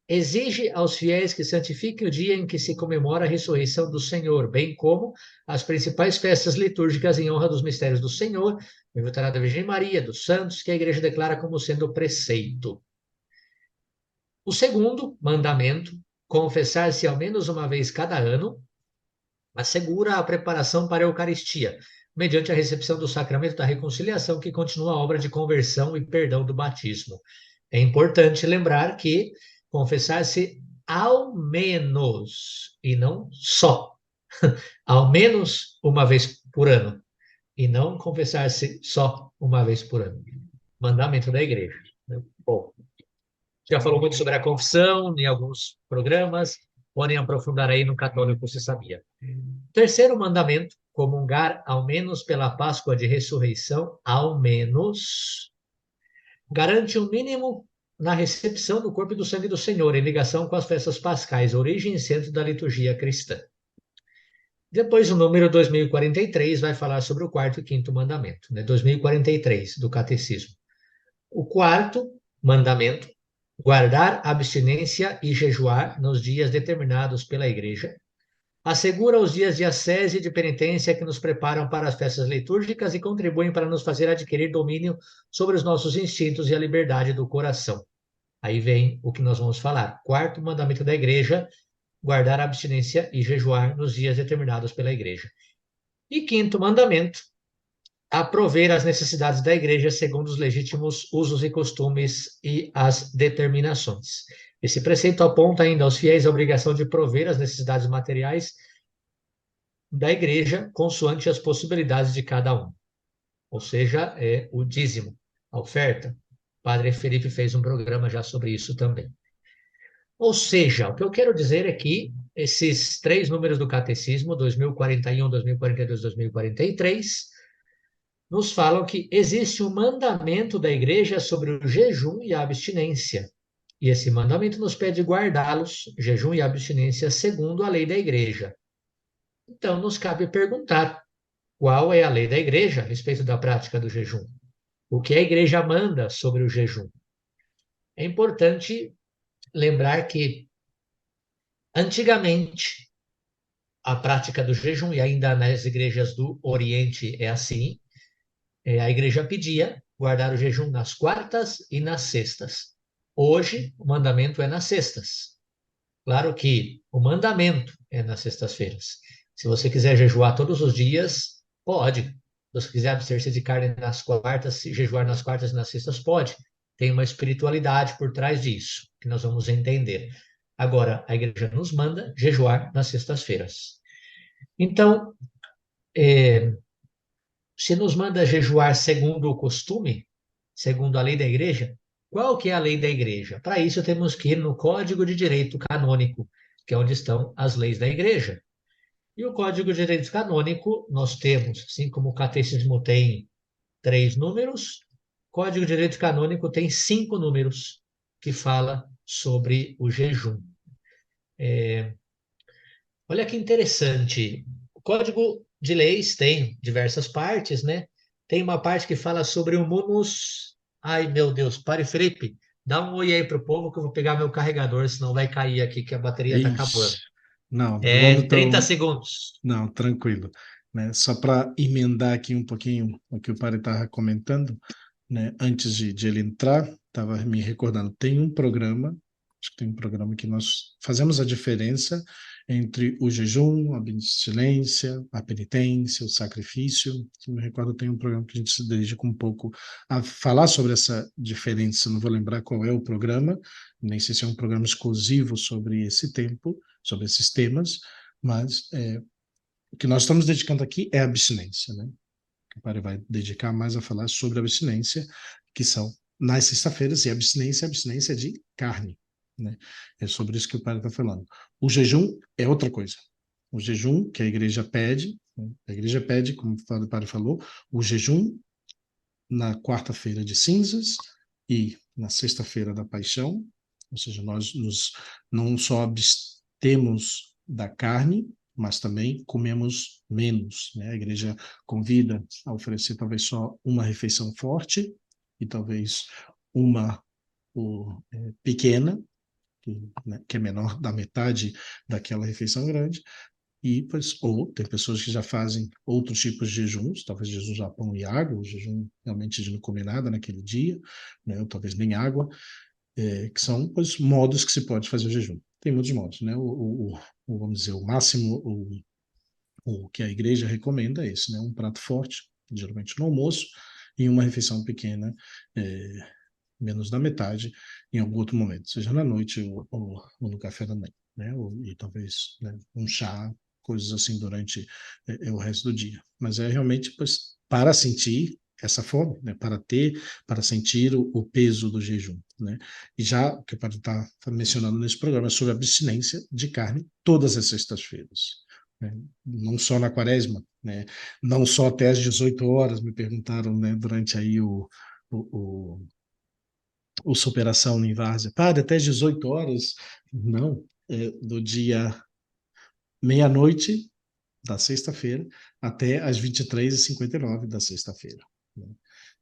exige aos fiéis que santifiquem o dia em que se comemora a ressurreição do Senhor, bem como as principais festas litúrgicas em honra dos mistérios do Senhor, inventará da Virgem Maria, dos santos, que a Igreja declara como sendo preceito. O segundo mandamento, confessar-se ao menos uma vez cada ano, assegura a preparação para a Eucaristia, mediante a recepção do sacramento da reconciliação, que continua a obra de conversão e perdão do batismo. É importante lembrar que confessar-se ao menos, e não só, ao menos uma vez por ano, e não confessar-se só uma vez por ano. Mandamento da igreja. Bom, já falou muito sobre a confissão em alguns programas, podem aprofundar aí no Católico Se Sabia. Terceiro mandamento, comungar ao menos pela Páscoa de ressurreição, ao menos, garante o mínimo na recepção do corpo e do sangue do Senhor, em ligação com as festas pascais, origem e centro da liturgia cristã. Depois, o número 2043 vai falar sobre o quarto e quinto mandamento, né? 2043, do Catecismo. O quarto mandamento, guardar abstinência e jejuar nos dias determinados pela Igreja, assegura os dias de ascese e de penitência que nos preparam para as festas litúrgicas e contribuem para nos fazer adquirir domínio sobre os nossos instintos e a liberdade do coração. Aí vem o que nós vamos falar. Quarto mandamento da igreja, guardar a abstinência e jejuar nos dias determinados pela igreja. E quinto mandamento, aprover as necessidades da igreja segundo os legítimos usos e costumes e as determinações. Esse preceito aponta ainda aos fiéis a obrigação de prover as necessidades materiais da igreja consoante as possibilidades de cada um. Ou seja, é o dízimo, a oferta. O Padre Felipe fez um programa já sobre isso também. Ou seja, o que eu quero dizer é que esses três números do Catecismo, 2041, 2042, 2043, nos falam que existe um mandamento da igreja sobre o jejum e a abstinência. E esse mandamento nos pede guardá-los, jejum e abstinência, segundo a lei da igreja. Então, nos cabe perguntar qual é a lei da igreja a respeito da prática do jejum. O que a igreja manda sobre o jejum? É importante lembrar que, antigamente, a prática do jejum, e ainda nas igrejas do Oriente é assim, a igreja pedia guardar o jejum nas quartas e nas sextas. Hoje, o mandamento é nas sextas. Claro que o mandamento é nas sextas-feiras. Se você quiser jejuar todos os dias, pode. Se você quiser abster-se de carne nas quartas, jejuar nas quartas e nas sextas, pode. Tem uma espiritualidade por trás disso, que nós vamos entender. Agora, a igreja nos manda jejuar nas sextas-feiras. Então, se nos manda jejuar segundo o costume, segundo a lei da igreja, qual que é a lei da igreja? Para isso temos que ir no Código de Direito Canônico, que é onde estão as leis da igreja. E o Código de Direito Canônico nós temos, assim como o Catecismo tem 3 números, o Código de Direito Canônico tem 5 números que fala sobre o jejum. Olha que interessante. O Código de Leis tem diversas partes, né? Tem uma parte que fala sobre o munus. Ai, meu Deus, pare, Felipe. Dá um oi aí pro povo que eu vou pegar meu carregador, senão vai cair aqui que a bateria tá acabando. Ixi, não, vamos 30 então. segundos. Não, tranquilo. Né? Só para emendar aqui um pouquinho o que o padre estava comentando, né? Antes de ele entrar, estava me recordando, tem um programa, acho que tem um programa que nós fazemos a diferença entre o jejum, a abstinência, a penitência, o sacrifício. Se me recordo, tem um programa que a gente se dedica um pouco a falar sobre essa diferença. Não vou lembrar qual é o programa, nem sei se é um programa exclusivo sobre esse tempo, sobre esses temas, mas o que nós estamos dedicando aqui é a abstinência, né? O padre vai dedicar mais a falar sobre a abstinência, que são nas sextas-feiras, e abstinência de carne, né? É sobre isso que o padre está falando. O jejum é outra coisa. O jejum que a igreja pede, né? A igreja pede, como o padre falou, o jejum na quarta-feira de cinzas e na sexta-feira da paixão, ou seja, nós não só abstemos da carne, mas também comemos menos, né? A igreja convida a oferecer talvez só uma refeição forte e talvez uma pequena, né, que é menor da metade daquela refeição grande. E, pois, ou tem pessoas que já fazem outros tipos de jejuns, talvez jejum de pão e água, ou jejum realmente de não comer nada naquele dia, né, ou talvez nem água, que são, pois, modos que se pode fazer o jejum. Tem muitos modos, né? Vamos dizer, o máximo, o que a igreja recomenda é esse, né? Um prato forte, geralmente no almoço, e uma refeição pequena, menos da metade, em algum outro momento, seja na noite ou no café da manhã, né? E talvez, né, um chá, coisas assim durante o resto do dia. Mas é realmente, pois, para sentir essa fome, né? Para sentir o peso do jejum, né? E já o que o padre está mencionando nesse programa é sobre abstinência de carne todas as sextas-feiras, né? Não só na quaresma, né? Não só até às 18 horas, me perguntaram, né, durante aí o, o superação em várzea. Padre, até às 18 horas? Não, do dia meia-noite da sexta-feira até às 23h59 da sexta-feira, né?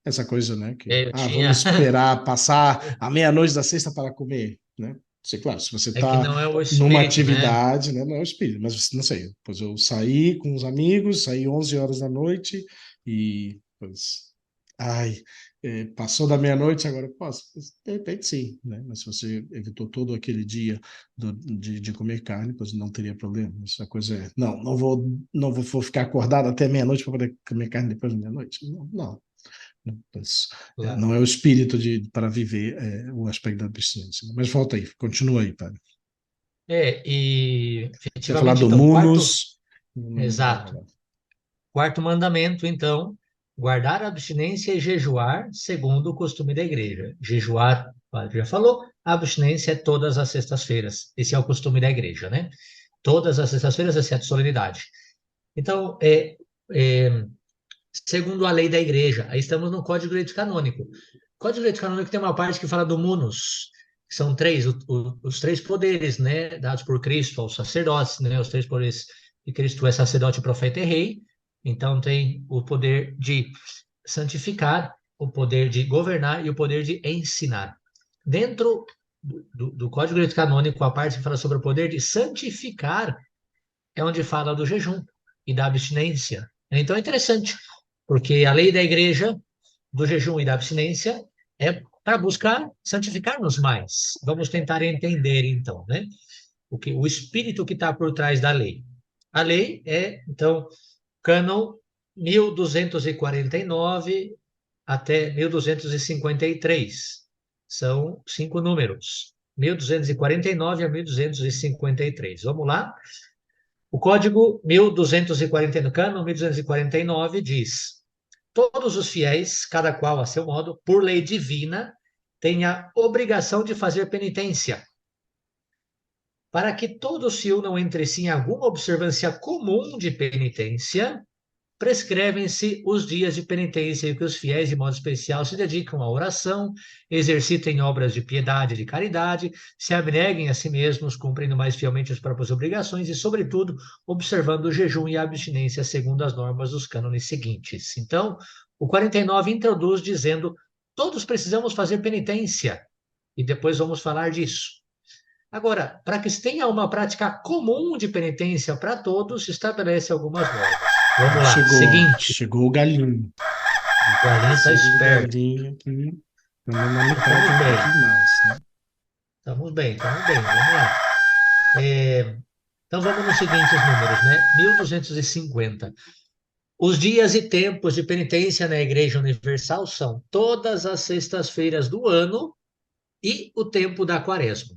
Essa coisa, né, que, Eu tinha. vamos esperar passar a meia-noite da sexta para comer, né? Sei, claro, se você É que está não é o numa espírito, né? atividade, né, não é o espírito, mas não sei, pois eu saí com os amigos, saí 11 horas da noite e, pois, ai, passou da meia-noite, agora posso? De repente sim, né? Mas se você evitou todo aquele dia de comer carne, pois não teria problema. Essa coisa é, não vou ficar acordado até meia-noite para poder comer carne depois da meia-noite. Não, não. Mas, Claro. não é o espírito para viver o aspecto da abstinência. Mas volta aí, continua aí, padre. E Você ia falar efetivamente, do então, munus. exato. Quarto mandamento, então, guardar a abstinência e jejuar segundo o costume da igreja. Jejuar, o padre já falou, a abstinência é todas as sextas-feiras. Esse é o costume da igreja, né? Todas as sextas-feiras, exceto solenidade. Então, é, segundo a lei da igreja, aí estamos no Código de Direito Canônico. O Código de Direito Canônico tem uma parte que fala do munus, que são três, os três poderes, né, dados por Cristo aos sacerdotes, né, os três poderes de Cristo é sacerdote, profeta e rei. Então tem o poder de santificar, o poder de governar e o poder de ensinar. Dentro do Código de Direito Canônico, a parte que fala sobre o poder de santificar é onde fala do jejum e da abstinência. Então é interessante, porque a lei da igreja do jejum e da abstinência é para buscar santificar-nos mais. Vamos tentar entender então, né? O espírito que está por trás da lei. A lei é, então, cânon 1249 até 1253. São 5 números. 1249 a 1253. Vamos lá? O código 1249, cânon 1249 diz: todos os fiéis, cada qual a seu modo, por lei divina, têm a obrigação de fazer penitência, para que todos se unam entre si em alguma observância comum de penitência. Prescrevem-se os dias de penitência em que os fiéis, de modo especial, se dedicam à oração, exercitem obras de piedade e de caridade, se abneguem a si mesmos, cumprindo mais fielmente as próprias obrigações e, sobretudo, observando o jejum e a abstinência segundo as normas dos cânones seguintes. Então, o 49 introduz dizendo: todos precisamos fazer penitência, e depois vamos falar disso. Agora, para que se tenha uma prática comum de penitência para todos, estabelece algumas normas. Vamos lá. Seguinte. Chegou o galinho. O galinho está O esperto. galinho aqui, na metade, Estamos um bem. pouquinho mais, né? Estamos bem, estamos bem. Vamos lá. Então vamos nos seguintes números, né? 1250. Os dias e tempos de penitência na Igreja Universal são todas as sextas-feiras do ano e o tempo da quaresma.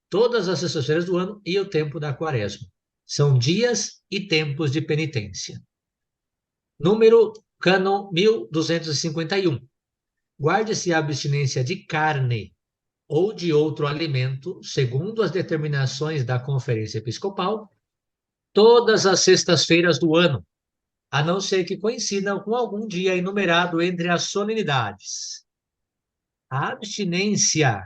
Todas as sextas-feiras do ano e o tempo da quaresma. São dias e tempos de penitência. Número cânon 1251. Guarde-se a abstinência de carne ou de outro alimento, segundo as determinações da Conferência Episcopal, todas as sextas-feiras do ano, a não ser que coincidam com algum dia enumerado entre as solenidades. A abstinência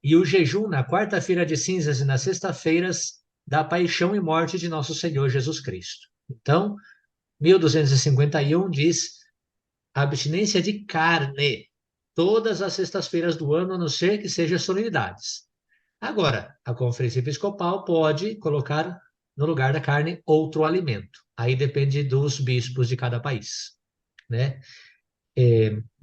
e o jejum na quarta-feira de cinzas e nas sextas-feiras da paixão e morte de nosso Senhor Jesus Cristo. Então, 1251 diz: abstinência de carne, todas as sextas-feiras do ano, a não ser que sejam solenidades. Agora, a Conferência Episcopal pode colocar no lugar da carne outro alimento. Aí depende dos bispos de cada país, né?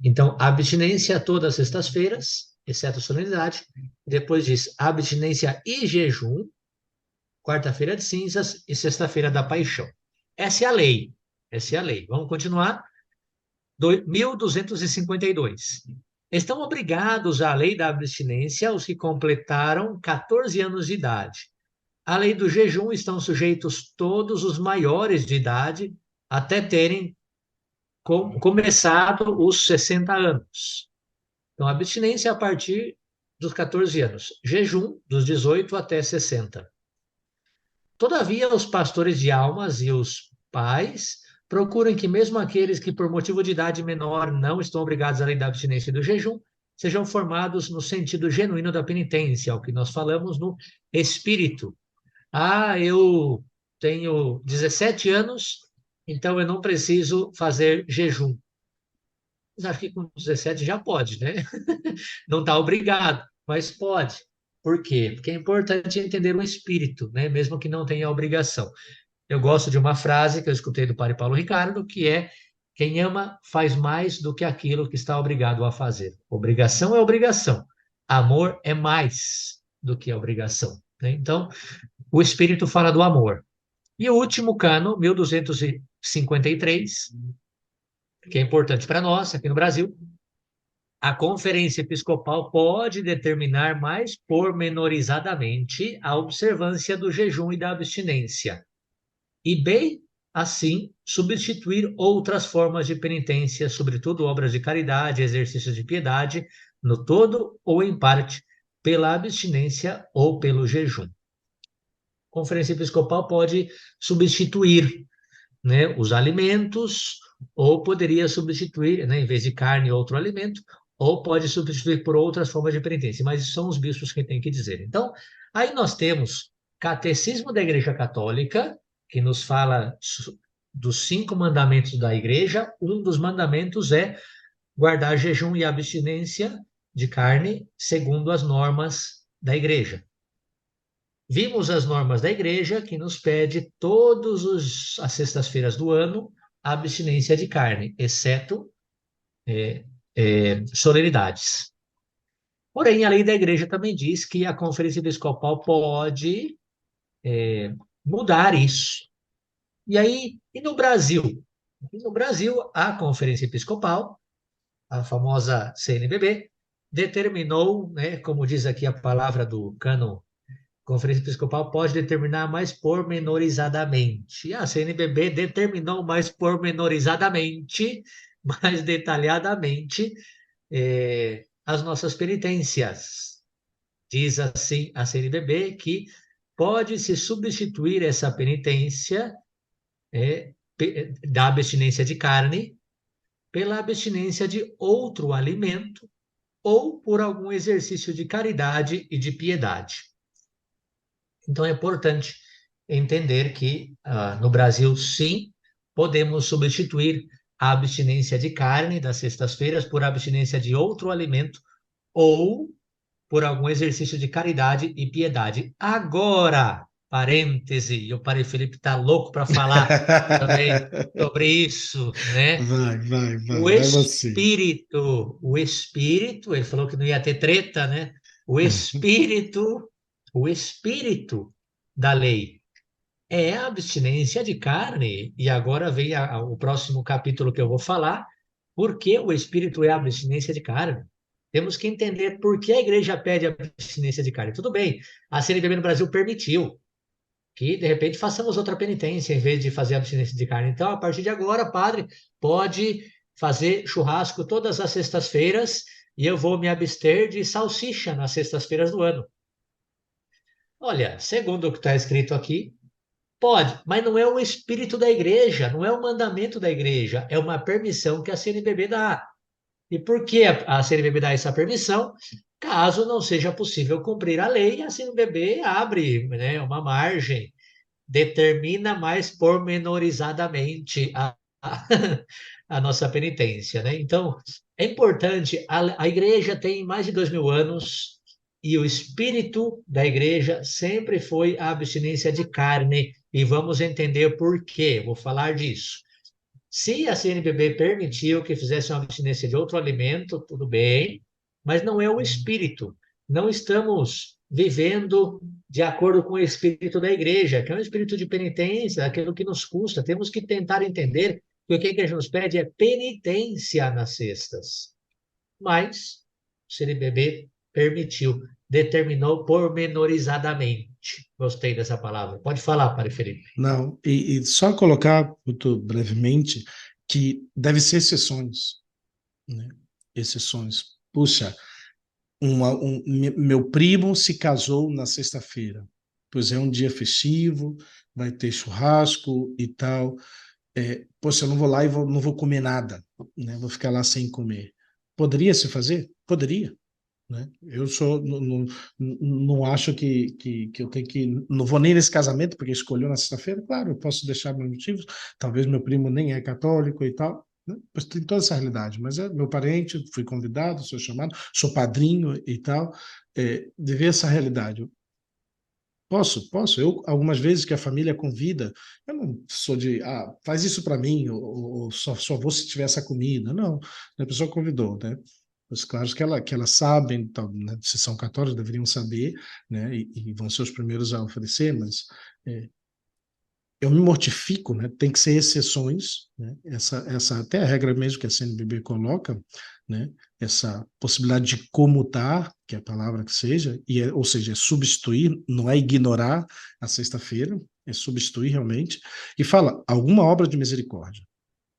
Então, abstinência todas as sextas-feiras, exceto a solenidade. Depois diz abstinência e jejum, quarta-feira de cinzas e sexta-feira da paixão. Essa é a lei. Essa é a lei. Vamos continuar. 1252. Estão obrigados à lei da abstinência os que completaram 14 anos de idade. À lei do jejum estão sujeitos todos os maiores de idade até terem começado os 60 anos. Então, abstinência a partir dos 14 anos. Jejum dos 18 até 60. Todavia, os pastores de almas e os pais procuram que mesmo aqueles que por motivo de idade menor não estão obrigados à lei da abstinência e do jejum, sejam formados no sentido genuíno da penitência, o que nós falamos no espírito. Ah, eu tenho 17 anos, então eu não preciso fazer jejum. Mas acho que com 17 já pode, né? Não está obrigado, mas pode. Por quê? Porque é importante entender o espírito, né? Mesmo que não tenha obrigação. Eu gosto de uma frase que eu escutei do Padre Paulo Ricardo, que é: quem ama faz mais do que aquilo que está obrigado a fazer. Obrigação é obrigação. Amor é mais do que a obrigação, né? Então, o Espírito fala do amor. E o último cano, 1253, que é importante para nós, aqui no Brasil: a Conferência Episcopal pode determinar mais pormenorizadamente a observância do jejum e da abstinência, e bem assim substituir outras formas de penitência, sobretudo obras de caridade, exercícios de piedade, no todo ou em parte, pela abstinência ou pelo jejum. A Conferência Episcopal pode substituir, né, os alimentos, ou poderia substituir, né, em vez de carne, outro alimento, ou pode substituir por outras formas de penitência, mas isso são os bispos que têm que dizer. Então, aí nós temos Catecismo da Igreja Católica, que nos fala dos 5 mandamentos da Igreja. Um dos mandamentos é guardar jejum e abstinência de carne, segundo as normas da Igreja. Vimos as normas da Igreja, que nos pede todas as sextas-feiras do ano a abstinência de carne, exceto solenidades. Porém, a lei da Igreja também diz que a Conferência Episcopal pode mudar isso. E aí, e no Brasil? No Brasil, a Conferência Episcopal, a famosa CNBB, determinou, né, como diz aqui a palavra do cânon, Conferência Episcopal pode determinar mais pormenorizadamente. A CNBB determinou mais pormenorizadamente, mais detalhadamente, as nossas penitências. Diz assim a CNBB que pode-se substituir essa penitência da abstinência de carne pela abstinência de outro alimento ou por algum exercício de caridade e de piedade. Então, é importante entender que no Brasil, sim, podemos substituir a abstinência de carne das sextas-feiras por abstinência de outro alimento ou por algum exercício de caridade e piedade. Agora, parêntese, o Padre Felipe está louco para falar também sobre isso, né? Vai você. O espírito, ele falou que não ia ter treta, né? O espírito da lei é a abstinência de carne. E agora vem o próximo capítulo que eu vou falar, porque o espírito é a abstinência de carne. Temos que entender por que a igreja pede abstinência de carne. Tudo bem, a CNBB no Brasil permitiu que, de repente, façamos outra penitência em vez de fazer abstinência de carne. Então, a partir de agora, padre, pode fazer churrasco todas as sextas-feiras e eu vou me abster de salsicha nas sextas-feiras do ano. Olha, segundo o que está escrito aqui, pode, mas não é o espírito da igreja, não é o mandamento da igreja, é uma permissão que a CNBB dá. E por que a CNBB dá essa permissão? Caso não seja possível cumprir a lei, a CNBB abre, né, uma margem, determina mais pormenorizadamente a nossa penitência, né? Então, é importante, a igreja tem mais de 2000 anos, e o espírito da igreja sempre foi a abstinência de carne, e vamos entender por quê. Vou falar disso. Se a CNBB permitiu que fizesse uma abstinência de outro alimento, tudo bem, mas não é o espírito. Não estamos vivendo de acordo com o espírito da igreja, que é um espírito de penitência, aquilo que nos custa. Temos que tentar entender que o que a igreja nos pede é penitência nas cestas. Mas o CNBB permitiu, determinou pormenorizadamente. Gostei dessa palavra. Pode falar, Padre Felipe. Não, e só colocar muito brevemente que deve ser exceções, né? Exceções. Puxa, meu primo se casou na sexta-feira, pois é um dia festivo, vai ter churrasco e tal. Poxa, eu não vou lá e não vou comer nada, né? Vou ficar lá sem comer. Poderia se fazer? Poderia, né? Eu não acho que eu tenho que. Não vou nem nesse casamento, porque escolheu na sexta-feira. Claro, eu posso deixar meus motivos. Talvez meu primo nem é católico e tal. Né? Mas tem toda essa realidade. Mas é meu parente, fui convidado, sou chamado, sou padrinho e tal. De ver essa realidade. Posso. Eu, algumas vezes que a família convida, eu não sou de, faz isso para mim, ou só vou se tiver essa comida. Não, a pessoa convidou, né? Mas claro que elas sabem, então, né, se são católicos, deveriam saber, né? E vão ser os primeiros a oferecer, mas é, eu me mortifico, né? Tem que ser exceções, né? Essa até a regra mesmo que a CNBB coloca, né? Essa possibilidade de comutar, que é a palavra que seja, ou seja, é substituir, não é ignorar a sexta-feira, é substituir realmente, e fala alguma obra de misericórdia,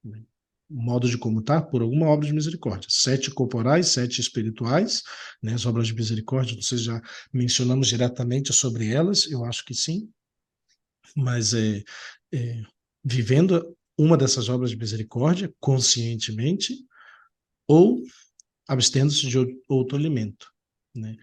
né? Modo de comutar por alguma obra de misericórdia. 7 corporais, 7 espirituais, né? As obras de misericórdia, vocês já mencionamos diretamente sobre elas, eu acho que sim, mas é, vivendo uma dessas obras de misericórdia conscientemente ou abstendo-se de outro alimento, né?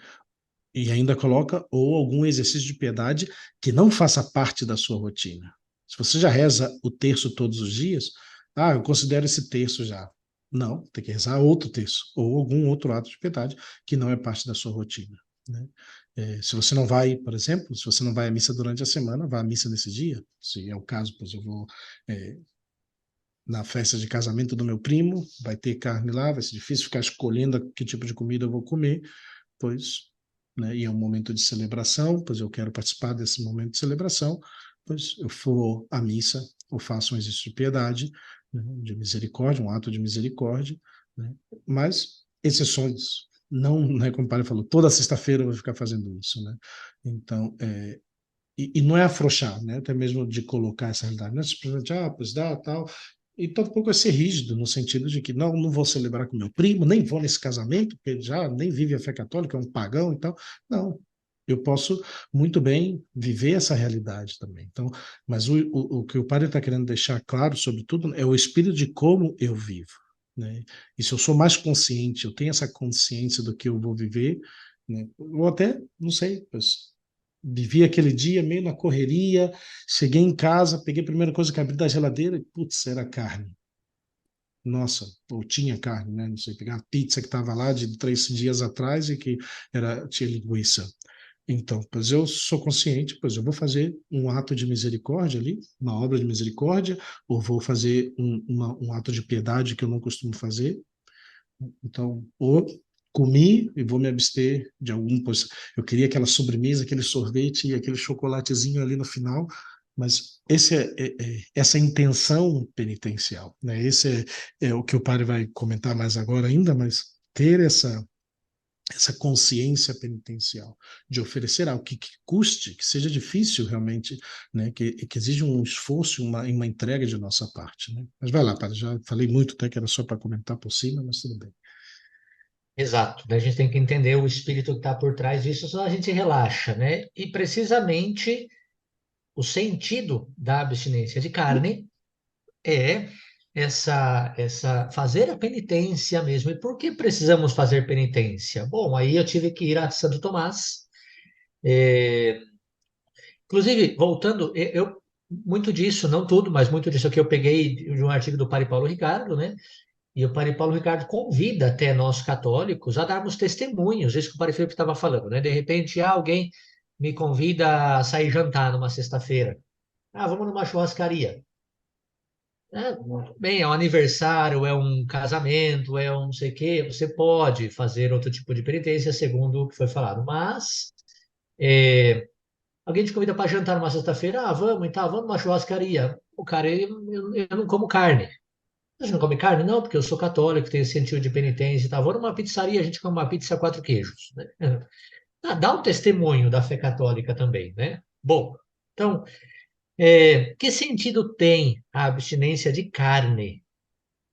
E ainda coloca ou algum exercício de piedade que não faça parte da sua rotina. Se você já reza o terço todos os dias, eu considero esse terço já. Não, tem que rezar outro terço ou algum outro ato de piedade que não é parte da sua rotina, né? Se você não vai, por exemplo, se você não vai à missa durante a semana, vá à missa nesse dia. Se é o caso, pois eu vou é, na festa de casamento do meu primo, vai ter carne lá, vai ser difícil ficar escolhendo que tipo de comida eu vou comer, pois, né, e é um momento de celebração, pois eu quero participar desse momento de celebração, pois eu vou à missa, ou faço um exercício de piedade, né, de misericórdia, um ato de misericórdia, né, mas exceções. Não é como o padre falou, toda sexta-feira eu vou ficar fazendo isso, né? Então, e não é afrouxar, né? Até mesmo de colocar essa realidade, não é simplesmente, pois dá, tal. E tampouco é ser rígido, no sentido de que não vou celebrar com meu primo, nem vou nesse casamento, porque ele já nem vive a fé católica, é um pagão e tal. Não, eu posso muito bem viver essa realidade também. Então, mas o que o padre está querendo deixar claro, sobretudo, é o espírito de como eu vivo, né? E se eu sou mais consciente, eu tenho essa consciência do que eu vou viver, né? Ou até, não sei, pois, vivi aquele dia meio na correria, cheguei em casa, peguei a primeira coisa que abri da geladeira e, putz, era carne. Nossa, ou tinha carne, né? Não sei, pegar a pizza que estava lá de 3 dias atrás e que tinha linguiça. Então, pois eu sou consciente, pois eu vou fazer um ato de misericórdia ali, uma obra de misericórdia, ou vou fazer um ato de piedade que eu não costumo fazer. Então, ou comi e vou me abster de algum, pois eu queria aquela sobremesa, aquele sorvete e aquele chocolatezinho ali no final, mas essa intenção penitencial, né? Esse é o que o padre vai comentar mais agora ainda, mas ter essa consciência penitencial de oferecer algo que custe, que seja difícil realmente, né? Que exige um esforço, uma entrega de nossa parte, né? Mas vai lá, padre, já falei muito, até que era só para comentar por cima, mas tudo bem. Exato, né? A gente tem que entender o espírito que está por trás disso, senão a gente relaxa, né? E precisamente o sentido da abstinência de carne é essa fazer a penitência mesmo. E por que precisamos fazer penitência? Bom, aí eu tive que ir a Santo Tomás. É, inclusive, voltando, eu muito disso, não tudo, mas muito disso aqui eu peguei de um artigo do Padre Paulo Ricardo, né? E o Padre Paulo Ricardo convida até nós católicos a darmos testemunhos, isso que o Padre Felipe estava falando, né? De repente, alguém me convida a sair jantar numa sexta-feira. Ah, vamos numa churrascaria. Bem, é um aniversário, é um casamento, é um não sei o quê. Você pode fazer outro tipo de penitência, segundo o que foi falado. Mas, é, alguém te convida para jantar numa sexta-feira, vamos e tal, vamos numa churrascaria. O cara, eu não como carne. Você não come carne? Não, porque eu sou católico, tenho esse sentido de penitência e tal. Vou numa pizzaria, a gente come uma pizza quatro queijos, né? Dá um testemunho da fé católica também, né? Bom, então, que sentido tem a abstinência de carne?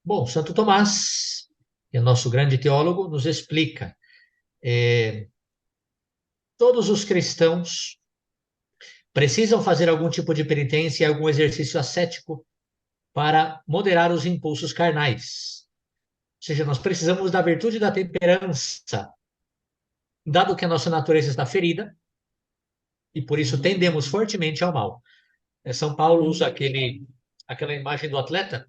Bom, Santo Tomás, que é nosso grande teólogo, nos explica. Todos os cristãos precisam fazer algum tipo de penitência e algum exercício ascético para moderar os impulsos carnais. Ou seja, nós precisamos da virtude da temperança, dado que a nossa natureza está ferida, e por isso tendemos fortemente ao mal. São Paulo usa aquela imagem do atleta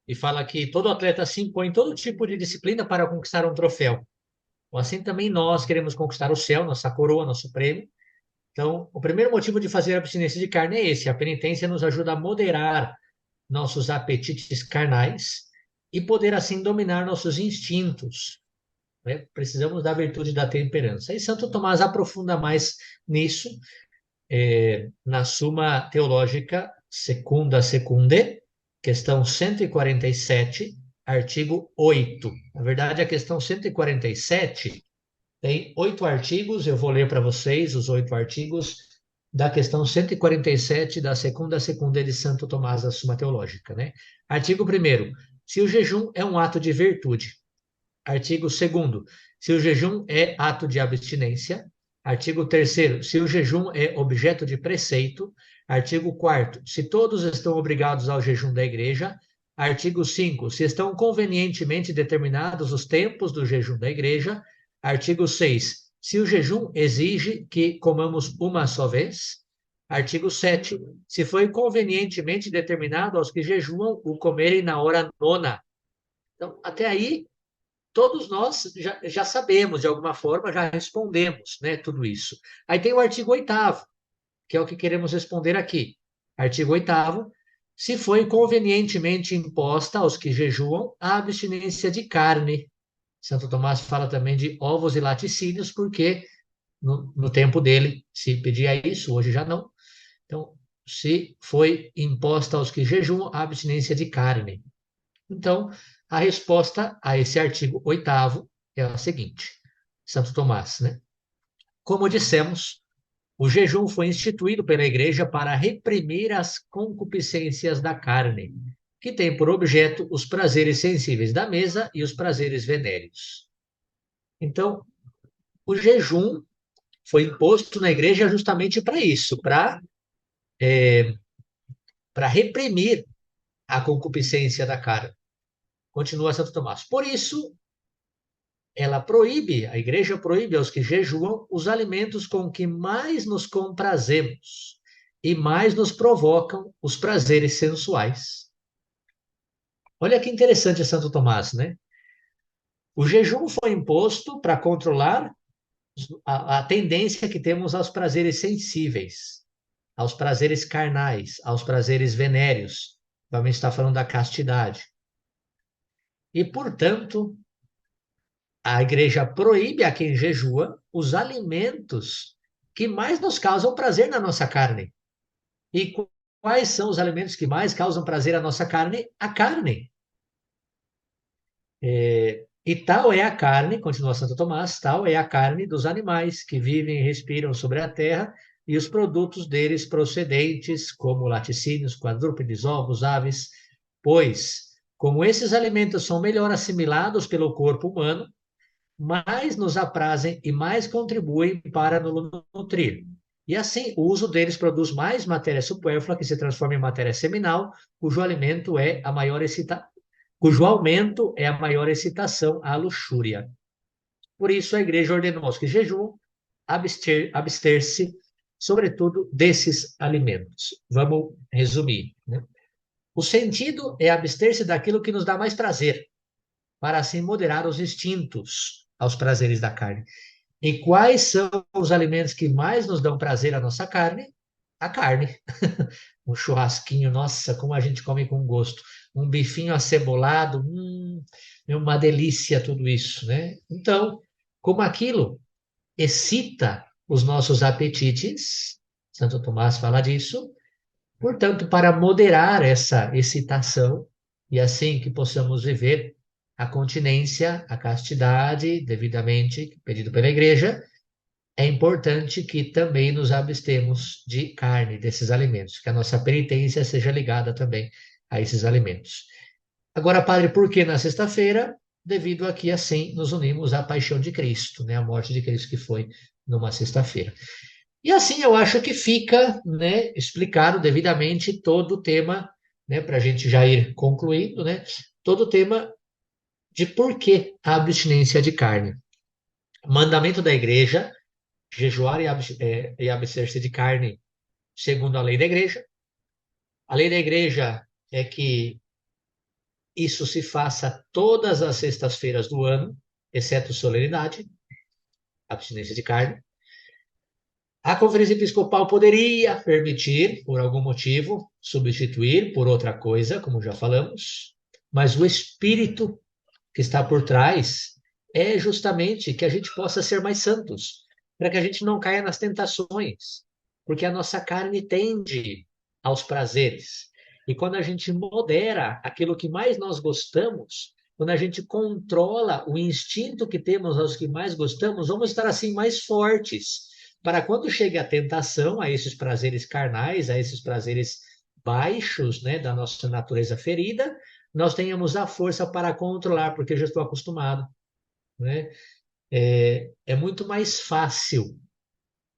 e fala que todo atleta se impõe todo tipo de disciplina para conquistar um troféu. Assim também nós queremos conquistar o céu, nossa coroa, nosso prêmio. Então, o primeiro motivo de fazer a abstinência de carne é esse. A penitência nos ajuda a moderar nossos apetites carnais e poder assim dominar nossos instintos, né? Precisamos da virtude da temperança. E Santo Tomás aprofunda mais nisso, na Suma Teológica Secunda Secunde, questão 147, artigo 8. Na verdade, a questão 147 tem 8 artigos, eu vou ler para vocês os 8 artigos da questão 147 da Secunda Secunde de Santo Tomás da Suma Teológica, né? Artigo 1º, se o jejum é um ato de virtude. Artigo 2º, se o jejum é ato de abstinência. Artigo 3º, se o jejum é objeto de preceito. Artigo 4º, se todos estão obrigados ao jejum da igreja. Artigo 5º, se estão convenientemente determinados os tempos do jejum da igreja. Artigo 6º, se o jejum exige que comamos uma só vez. Artigo 7º, se foi convenientemente determinado aos que jejuam o comerem na hora nona. Então, até aí, todos nós já sabemos, de alguma forma, já respondemos, né, tudo isso. Aí tem o artigo 8º, que é o que queremos responder aqui. Artigo 8º, se foi convenientemente imposta aos que jejuam a abstinência de carne. Santo Tomás fala também de ovos e laticínios, porque no tempo dele se pedia isso, hoje já não. Então, se foi imposta aos que jejuam a abstinência de carne. Então, a resposta a esse artigo 8º é a seguinte: Santo Tomás, né? Como dissemos, o jejum foi instituído pela Igreja para reprimir as concupiscências da carne, que tem por objeto os prazeres sensíveis da mesa e os prazeres venéreos. Então, o jejum foi imposto na Igreja justamente para isso, para reprimir a concupiscência da carne. Continua Santo Tomás. Por isso, ela proíbe, a igreja proíbe aos que jejuam os alimentos com que mais nos comprazemos e mais nos provocam os prazeres sensuais. Olha que interessante Santo Tomás, né? O jejum foi imposto para controlar a tendência que temos aos prazeres sensíveis, aos prazeres carnais, aos prazeres venéreos. Vamos estar falando da castidade. E, portanto, a igreja proíbe a quem jejua os alimentos que mais nos causam prazer na nossa carne. E quais são os alimentos que mais causam prazer à nossa carne? A carne. E tal é a carne, continua Santo Tomás, tal é a carne dos animais que vivem e respiram sobre a terra e os produtos deles procedentes, como laticínios, quadrúpedes, ovos, aves, pois, como esses alimentos são melhor assimilados pelo corpo humano, mais nos aprazem e mais contribuem para nos nutrir. E assim, o uso deles produz mais matéria supérflua que se transforma em matéria seminal, cujo alimento é a maior cujo aumento é a maior excitação à luxúria. Por isso, a igreja ordenou aos que jejuam abster-se, sobretudo, desses alimentos. Vamos resumir, né? O sentido é abster-se daquilo que nos dá mais prazer. para assim moderar os instintos aos prazeres da carne. E quais são os alimentos que mais nos dão prazer à nossa carne? A carne. Um churrasquinho, nossa, como a gente come com gosto. Um bifinho acebolado, é uma delícia tudo isso, né? Então, como aquilo excita os nossos apetites, Santo Tomás fala disso, portanto, para moderar essa excitação e assim que possamos viver a continência, a castidade, devidamente pedido pela Igreja, é importante que também nos abstemos de carne, desses alimentos, que a nossa penitência seja ligada também a esses alimentos. Agora, padre, por que na sexta-feira? Devido a que assim nos unimos à paixão de Cristo, né? A morte de Cristo que foi numa sexta-feira. E assim eu acho que fica, né, explicado devidamente todo o tema, né, para a gente já ir concluindo, né, todo o tema de por que a abstinência de carne. Mandamento da igreja, jejuar e abster-se de carne, segundo a lei da igreja. A lei da igreja é que isso se faça todas as sextas-feiras do ano, exceto solenidade, abstinência de carne. A Conferência Episcopal poderia permitir, por algum motivo, substituir por outra coisa, como já falamos, mas o espírito que está por trás é justamente que a gente possa ser mais santos, para que a gente não caia nas tentações, porque a nossa carne tende aos prazeres. E quando a gente modera aquilo que mais nós gostamos, quando a gente controla o instinto que temos aos que mais gostamos, vamos estar assim mais fortes para quando chegue a tentação, a esses prazeres carnais, a esses prazeres baixos, né, da nossa natureza ferida, nós tenhamos a força para controlar, porque eu já estou acostumado, né? É muito mais fácil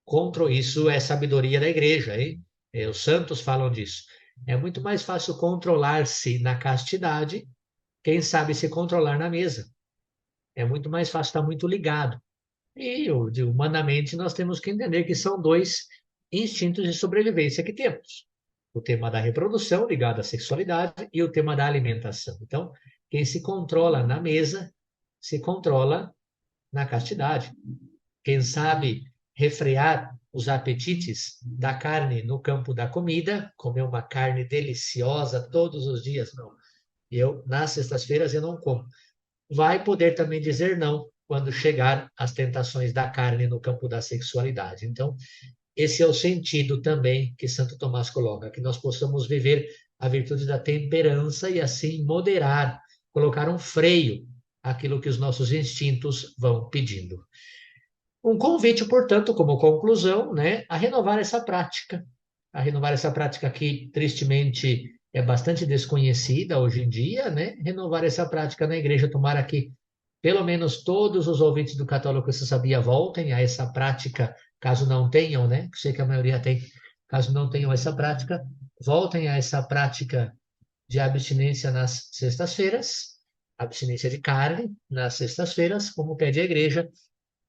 controlar, isso é sabedoria da igreja, hein? Os santos falam disso. É muito mais fácil controlar-se na castidade, quem sabe se controlar na mesa. É muito mais fácil estar muito ligado. E, humanamente, nós temos que entender que são dois instintos de sobrevivência que temos. O tema da reprodução, ligado à sexualidade, e o tema da alimentação. Então, quem se controla na mesa, se controla na castidade. Quem sabe refrear os apetites da carne no campo da comida, comer uma carne deliciosa todos os dias, não. Nas sextas-feiras, eu não como. Vai poder também dizer não quando chegar as tentações da carne no campo da sexualidade. Então, esse é o sentido também que Santo Tomás coloca, que nós possamos viver a virtude da temperança e assim moderar, colocar um freio àquilo que os nossos instintos vão pedindo. Um convite, portanto, como conclusão, né, a renovar essa prática que tristemente é bastante desconhecida hoje em dia, né? Renovar essa prática na igreja, tomara que pelo menos todos os ouvintes do Católico Se Sabia voltem a essa prática, caso não tenham, né? Sei que a maioria tem, caso não tenham essa prática, voltem a essa prática de abstinência nas sextas-feiras, abstinência de carne nas sextas-feiras, como pede a igreja,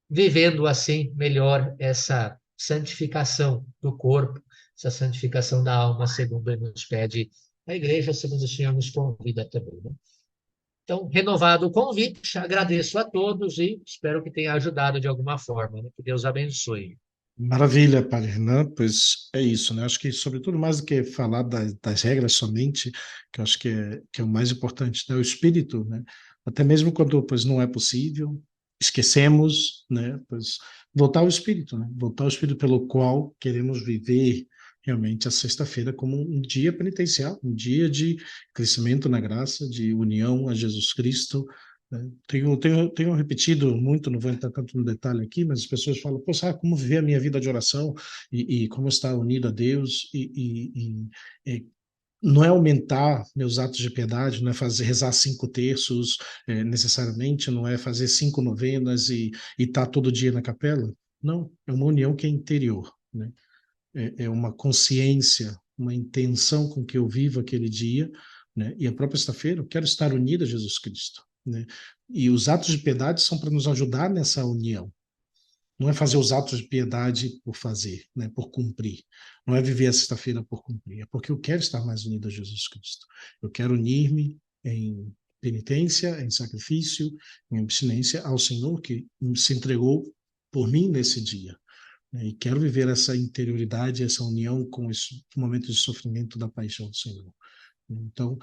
vivendo assim melhor essa santificação do corpo, essa santificação da alma, segundo nos pede a igreja, segundo o Senhor nos convida também, né? Então, renovado o convite, agradeço a todos e espero que tenha ajudado de alguma forma, né? Que Deus abençoe. Maravilha, Padre Renan, pois é isso, né? Acho que, sobretudo, mais do que falar das regras somente, que eu acho que é o mais importante, né? O espírito, né? Até mesmo quando, pois, não é possível, esquecemos, né? Pois, voltar ao espírito, né? Voltar ao espírito pelo qual queremos viver realmente a sexta-feira como um dia penitencial, um dia de crescimento na graça, de união a Jesus Cristo, né? Tenho repetido muito, não vou entrar tanto no detalhe aqui, mas as pessoas falam, pô, sabe como viver a minha vida de oração e como estar unido a Deus e não é aumentar meus atos de piedade, não é fazer rezar 5 terços necessariamente, não é fazer 5 novenas e estar todo dia na capela. Não, é uma união que é interior, né? É uma consciência, uma intenção com que eu vivo aquele dia, né? E a própria sexta-feira eu quero estar unido a Jesus Cristo, né? E os atos de piedade são para nos ajudar nessa união. Não é fazer os atos de piedade por fazer, né? Por cumprir. Não é viver a sexta-feira por cumprir. É porque eu quero estar mais unido a Jesus Cristo. Eu quero unir-me em penitência, em sacrifício, em abstinência ao Senhor que se entregou por mim nesse dia. E quero viver essa interioridade, essa união com esse momento de sofrimento da paixão do Senhor. Então,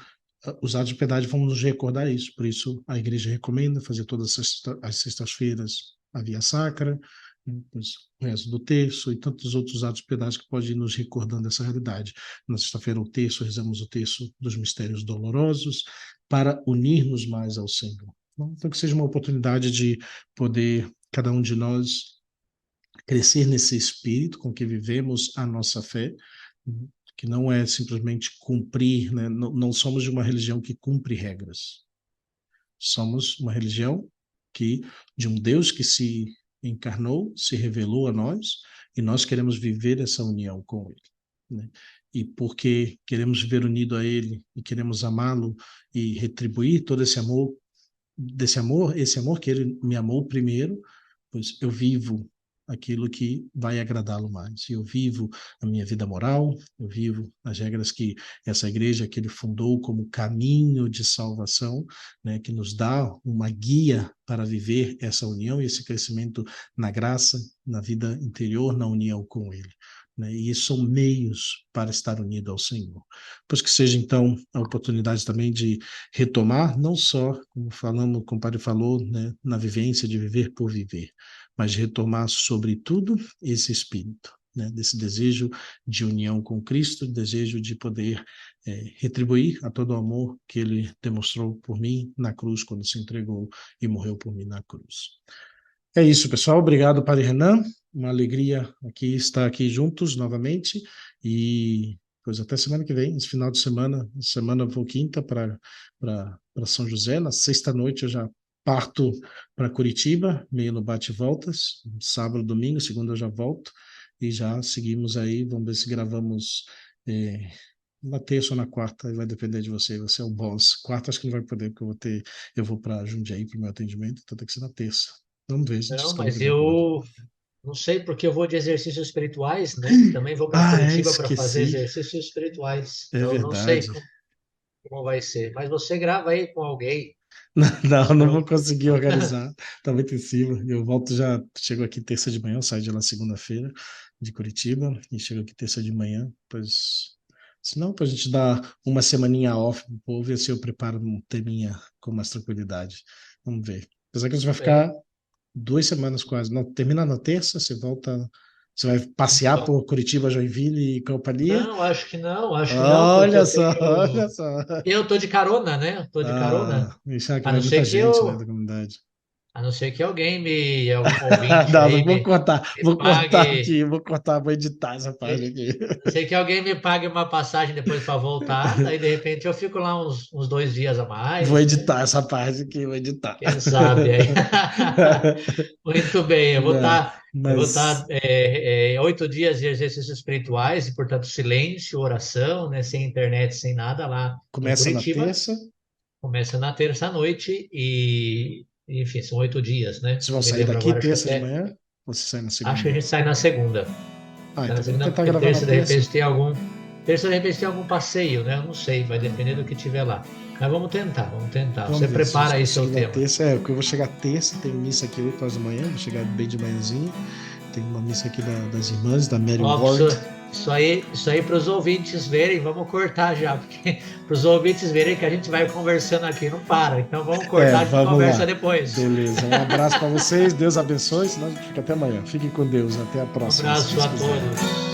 os atos de piedade vão nos recordar isso. Por isso, a igreja recomenda fazer todas as sextas-feiras a via sacra, depois o resto do terço e tantos outros atos de piedade que podem ir nos recordando essa realidade. Na sexta-feira, o terço, rezamos o terço dos mistérios dolorosos para unir-nos mais ao Senhor. Então, que seja uma oportunidade de poder, cada um de nós, crescer nesse espírito com que vivemos a nossa fé, que não é simplesmente cumprir, né? Não somos de uma religião que cumpre regras. Somos uma religião de um Deus que se encarnou, se revelou a nós, e nós queremos viver essa união com Ele, né? E porque queremos viver unido a Ele e queremos amá-lo e retribuir todo esse amor, esse amor que Ele me amou primeiro, pois eu vivo aquilo que vai agradá-lo mais. Eu vivo a minha vida moral, eu vivo as regras que essa igreja que ele fundou como caminho de salvação, né, que nos dá uma guia para viver essa união e esse crescimento na graça, na vida interior, na união com ele. Né? E isso são meios para estar unido ao Senhor. Pois que seja, então, a oportunidade também de retomar, não só, como o compadre falou, né, na vivência de viver por viver, mas retomar, sobretudo, esse espírito, né, desse desejo de união com Cristo, desejo de poder retribuir a todo o amor que Ele demonstrou por mim na cruz, quando se entregou e morreu por mim na cruz. É isso, pessoal. Obrigado, Padre Renan. Uma alegria estar aqui juntos novamente. E pois até semana que vem, esse final de semana. Semana eu vou quinta para São José. Na sexta-noite eu já parto para Curitiba, meio no bate-voltas. Sábado, domingo, segunda eu já volto. E já seguimos aí. Vamos ver se gravamos na terça ou na quarta. Vai depender de você. Você é o boss. Quarta acho que não vai poder, porque eu vou para Jundiaí para o meu atendimento. Então tem que ser na terça. Vamos ver, a gente Não, descobre mas o dia que pode. eu não sei porque eu vou de exercícios espirituais, né? Também vou para Curitiba para fazer Esqueci. exercícios espirituais. É Então, não sei verdade. como vai ser. Mas você grava aí com alguém. Não, não Senão... vou conseguir organizar. Tá muito em cima. Eu volto já, chego aqui terça de manhã, eu saio de lá segunda-feira, de Curitiba, e chego aqui terça de manhã, pois... Senão, para a gente dar uma semaninha off pro povo, e assim eu preparo um teminha com mais tranquilidade. Vamos ver. Apesar que a gente vai Bem, ficar 2 semanas quase. Não, termina na terça, você volta... Você vai passear então, por Curitiba, Joinville e companhia? não, acho que não, porque Olha eu só, olha tenho. só. Eu tô de carona, né? Eu tô de carona. Isso é que A vai não ser muita que gente, né, eu, da comunidade. a não ser que algum ouvinte Não, aí não vou cortar, me vou cortar pague. aqui, vou cortar, vou editar essa parte Eu aqui. sei que alguém me pague uma passagem depois para voltar, daí de repente eu fico lá uns 2 dias a Vou mais, né? editar essa parte aqui, vou editar. Quem sabe aí. Muito bem, Não, eu vou mas estar 8 dias de exercícios espirituais e, portanto, silêncio, oração, né? Sem internet, sem nada lá em começa na Curitiba. terça. Começa na terça-noite e, enfim, são 8 dias, né? Vocês vão Não me sair lembro daqui agora, terça de manhã? Ou você sai na acho que a segunda? gente sai na segunda. Sai na Então vamos segunda tentar porque gravar na terça de terça. repente tem algum. Terça de repente tem algum passeio, né? Eu não sei, vai depender do que tiver lá. Mas vamos tentar, vamos tentar. Você Vamos ver se a gente prepara aí seu consegue na tema. terça. Porque eu vou chegar terça, tem missa aqui 8 horas da manhã, vou chegar bem de manhãzinha. Tem uma missa aqui das irmãs, da Mary Ó, Ward. isso aí para os ouvintes verem, vamos cortar já, porque para os ouvintes verem que a gente vai conversando aqui, não para. Então vamos cortar, a gente Vamos conversa lá. depois. Beleza, um abraço para vocês, Deus abençoe, senão a gente fica até amanhã. Fiquem com Deus, até a Um próxima, se abraço Deus a quiser. todos.